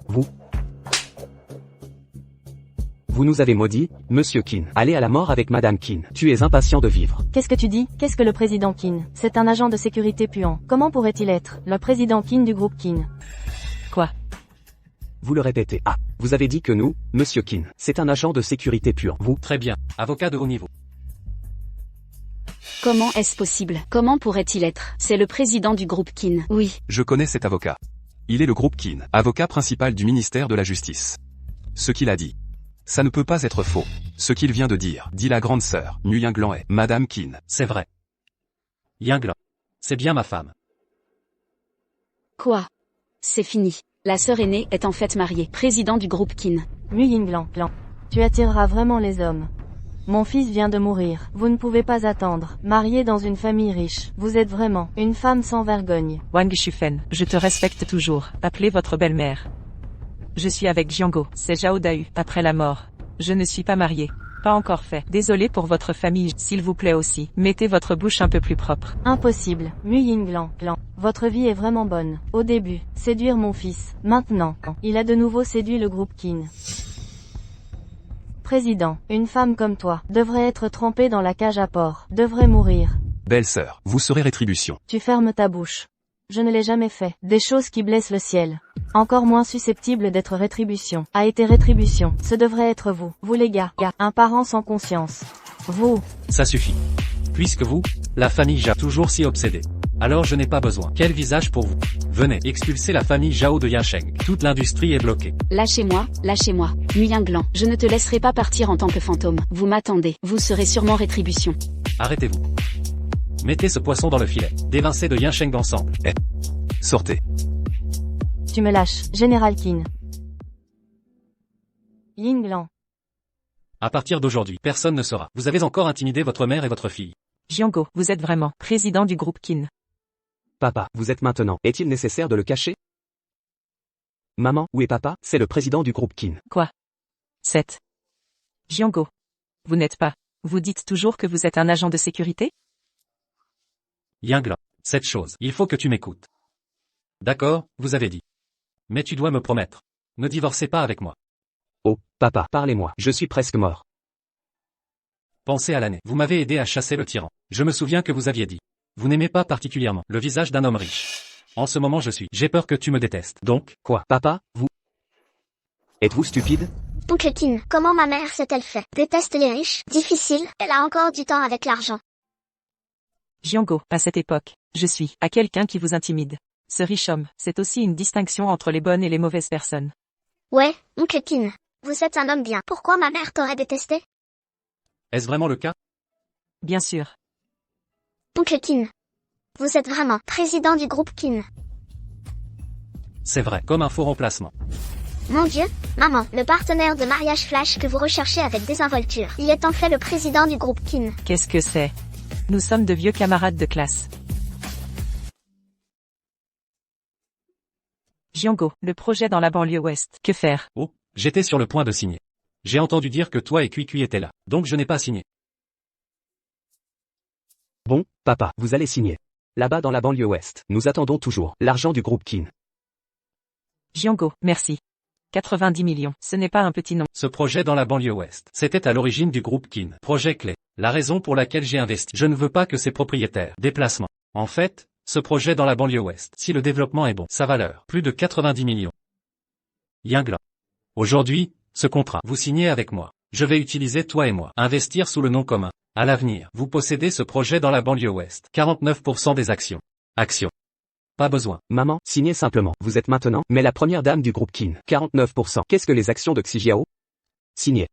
Vous nous avez maudit, monsieur Qin. Allez à la mort avec madame Qin. Tu es impatient de vivre. Qu'est-ce que tu dis? Qu'est-ce que le président Qin? C'est un agent de sécurité puant. Comment pourrait-il être le président Qin du groupe Qin? Quoi? Vous le répétez. Ah, vous avez dit que nous, monsieur Qin, c'est un agent de sécurité pur. Vous? Très bien. Avocat de haut niveau. Comment est-ce possible? Comment pourrait-il être? C'est le président du groupe Qin. Oui. Je connais cet avocat. Il est le groupe Qin, avocat principal du ministère de la Justice. Ce qu'il a dit. Ça ne peut pas être faux. Ce qu'il vient de dire, dit la grande sœur, Mu Yinglan est Madame Qin. C'est vrai. Yinglan. C'est bien ma femme. Quoi? C'est fini. La sœur aînée est en fait mariée. Président du groupe Kin. Mu Yinglan. Tu attireras vraiment les hommes. Mon fils vient de mourir. Vous ne pouvez pas attendre. Marié dans une famille riche. Vous êtes vraiment une femme sans vergogne. Wang Shufen, je te respecte toujours. Appelez votre belle-mère. Je suis avec Jiango, c'est Zhao Dayu, après la mort. Je ne suis pas marié. Pas encore fait. Désolé pour votre famille, s'il vous plaît aussi. Mettez votre bouche un peu plus propre. Impossible. Mu Yinglan. Votre vie est vraiment bonne. Au début, séduire mon fils. Maintenant, il a de nouveau séduit le groupe Kin. Président, une femme comme toi, devrait être trempée dans la cage à porc, devrait mourir. Belle-sœur, vous serez rétribution. Tu fermes ta bouche. Je ne l'ai jamais fait. Des choses qui blessent le ciel. Encore moins susceptibles d'être rétribution. A été rétribution. Ce devrait être vous. Vous les gars. Un parent sans conscience. Vous. Ça suffit. Puisque vous, la famille Zhao, toujours si obsédée. Alors je n'ai pas besoin. Quel visage pour vous? Venez, expulsez la famille Zhao de Yansheng. Toute l'industrie est bloquée. Lâchez-moi, lâchez-moi. Mu Yinglan, je ne te laisserai pas partir en tant que fantôme. Vous m'attendez. Vous serez sûrement rétribution. Arrêtez-vous. Mettez ce poisson dans le filet. D'évincer de Yansheng ensemble. Sortez. Tu me lâches, Général Qin. Yinglan. À partir d'aujourd'hui, personne ne saura. Vous avez encore intimidé votre mère et votre fille. Jiango, vous êtes vraiment président du groupe Qin. Papa, vous êtes maintenant. Est-il nécessaire de le cacher? Maman, où est papa? C'est le président du groupe Qin. Quoi? 7. Jiango. Vous n'êtes pas. Vous dites toujours que vous êtes un agent de sécurité? Yinglan, cette chose, il faut que tu m'écoutes. D'accord, vous avez dit. Mais tu dois me promettre. Ne divorcez pas avec moi. Oh, papa, parlez-moi. Je suis presque mort. Pensez à l'année. Vous m'avez aidé à chasser le tyran. Je me souviens que vous aviez dit. Vous n'aimez pas particulièrement le visage d'un homme riche. En ce moment j'ai peur que tu me détestes. Donc, Quoi? Papa, vous? Êtes-vous stupide? Oncle Kin, comment ma mère s'est-elle fait? Déteste les riches? Difficile, elle a encore du temps avec l'argent. Jiango, à cette époque, je suis à quelqu'un qui vous intimide. Ce riche homme, c'est aussi une distinction entre les bonnes et les mauvaises personnes. Ouais, Oncle Kin, vous êtes un homme bien. Pourquoi ma mère t'aurait détesté? est-ce vraiment le cas? Bien sûr. Oncle Kin, vous êtes vraiment président du groupe Kin. C'est vrai, comme un faux remplacement. Mon Dieu, maman, le partenaire de mariage flash que vous recherchez avec désinvolture, il est en fait le président du groupe Kin. Qu'est-ce que c'est? Nous sommes de vieux camarades de classe. Jiango, le projet dans la banlieue ouest. Que faire? Oh, j'étais sur le point de signer. J'ai entendu dire que toi et Cui étaient là, donc je n'ai pas signé. Bon, papa, vous allez signer. Là-bas dans la banlieue ouest, nous attendons toujours l'argent du groupe Qin. Jiango, merci. 90 millions, ce n'est pas un petit nom. Ce projet dans la banlieue ouest, c'était à l'origine du groupe Qin. Projet clé. La raison pour laquelle j'ai investi. Je ne veux pas que ses propriétaires. Déplacement. En fait, ce projet dans la banlieue ouest, si le développement est bon, sa valeur, plus de 90 millions. Yinglan. Aujourd'hui, ce contrat, vous signez avec moi. Je vais utiliser toi et moi. Investir sous le nom commun. À l'avenir, vous possédez ce projet dans la banlieue ouest. 49% des actions. Actions. Pas besoin. Maman, signez simplement. Vous êtes maintenant, mais la première dame du groupe Qin. 49%. Qu'est-ce que les actions de Xijiao? Signez.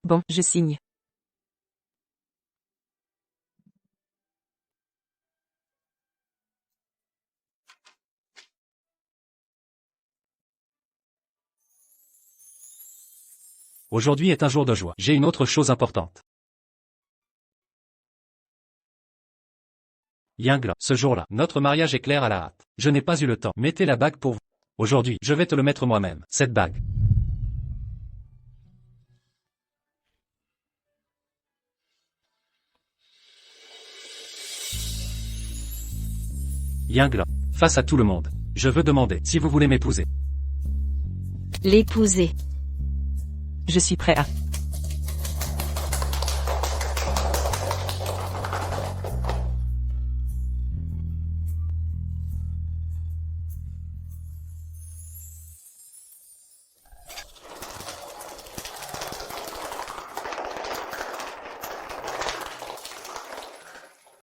Bon, je signe. Aujourd'hui est un jour de joie. J'ai une autre chose importante. Yinglan, ce jour-là, notre mariage est clair à la hâte. Je n'ai pas eu le temps. Mettez la bague pour vous. Aujourd'hui, je vais te le mettre moi-même, cette bague. Yinglan, face à tout le monde, je veux demander si vous voulez m'épouser. L'épouser. Je suis prêt à.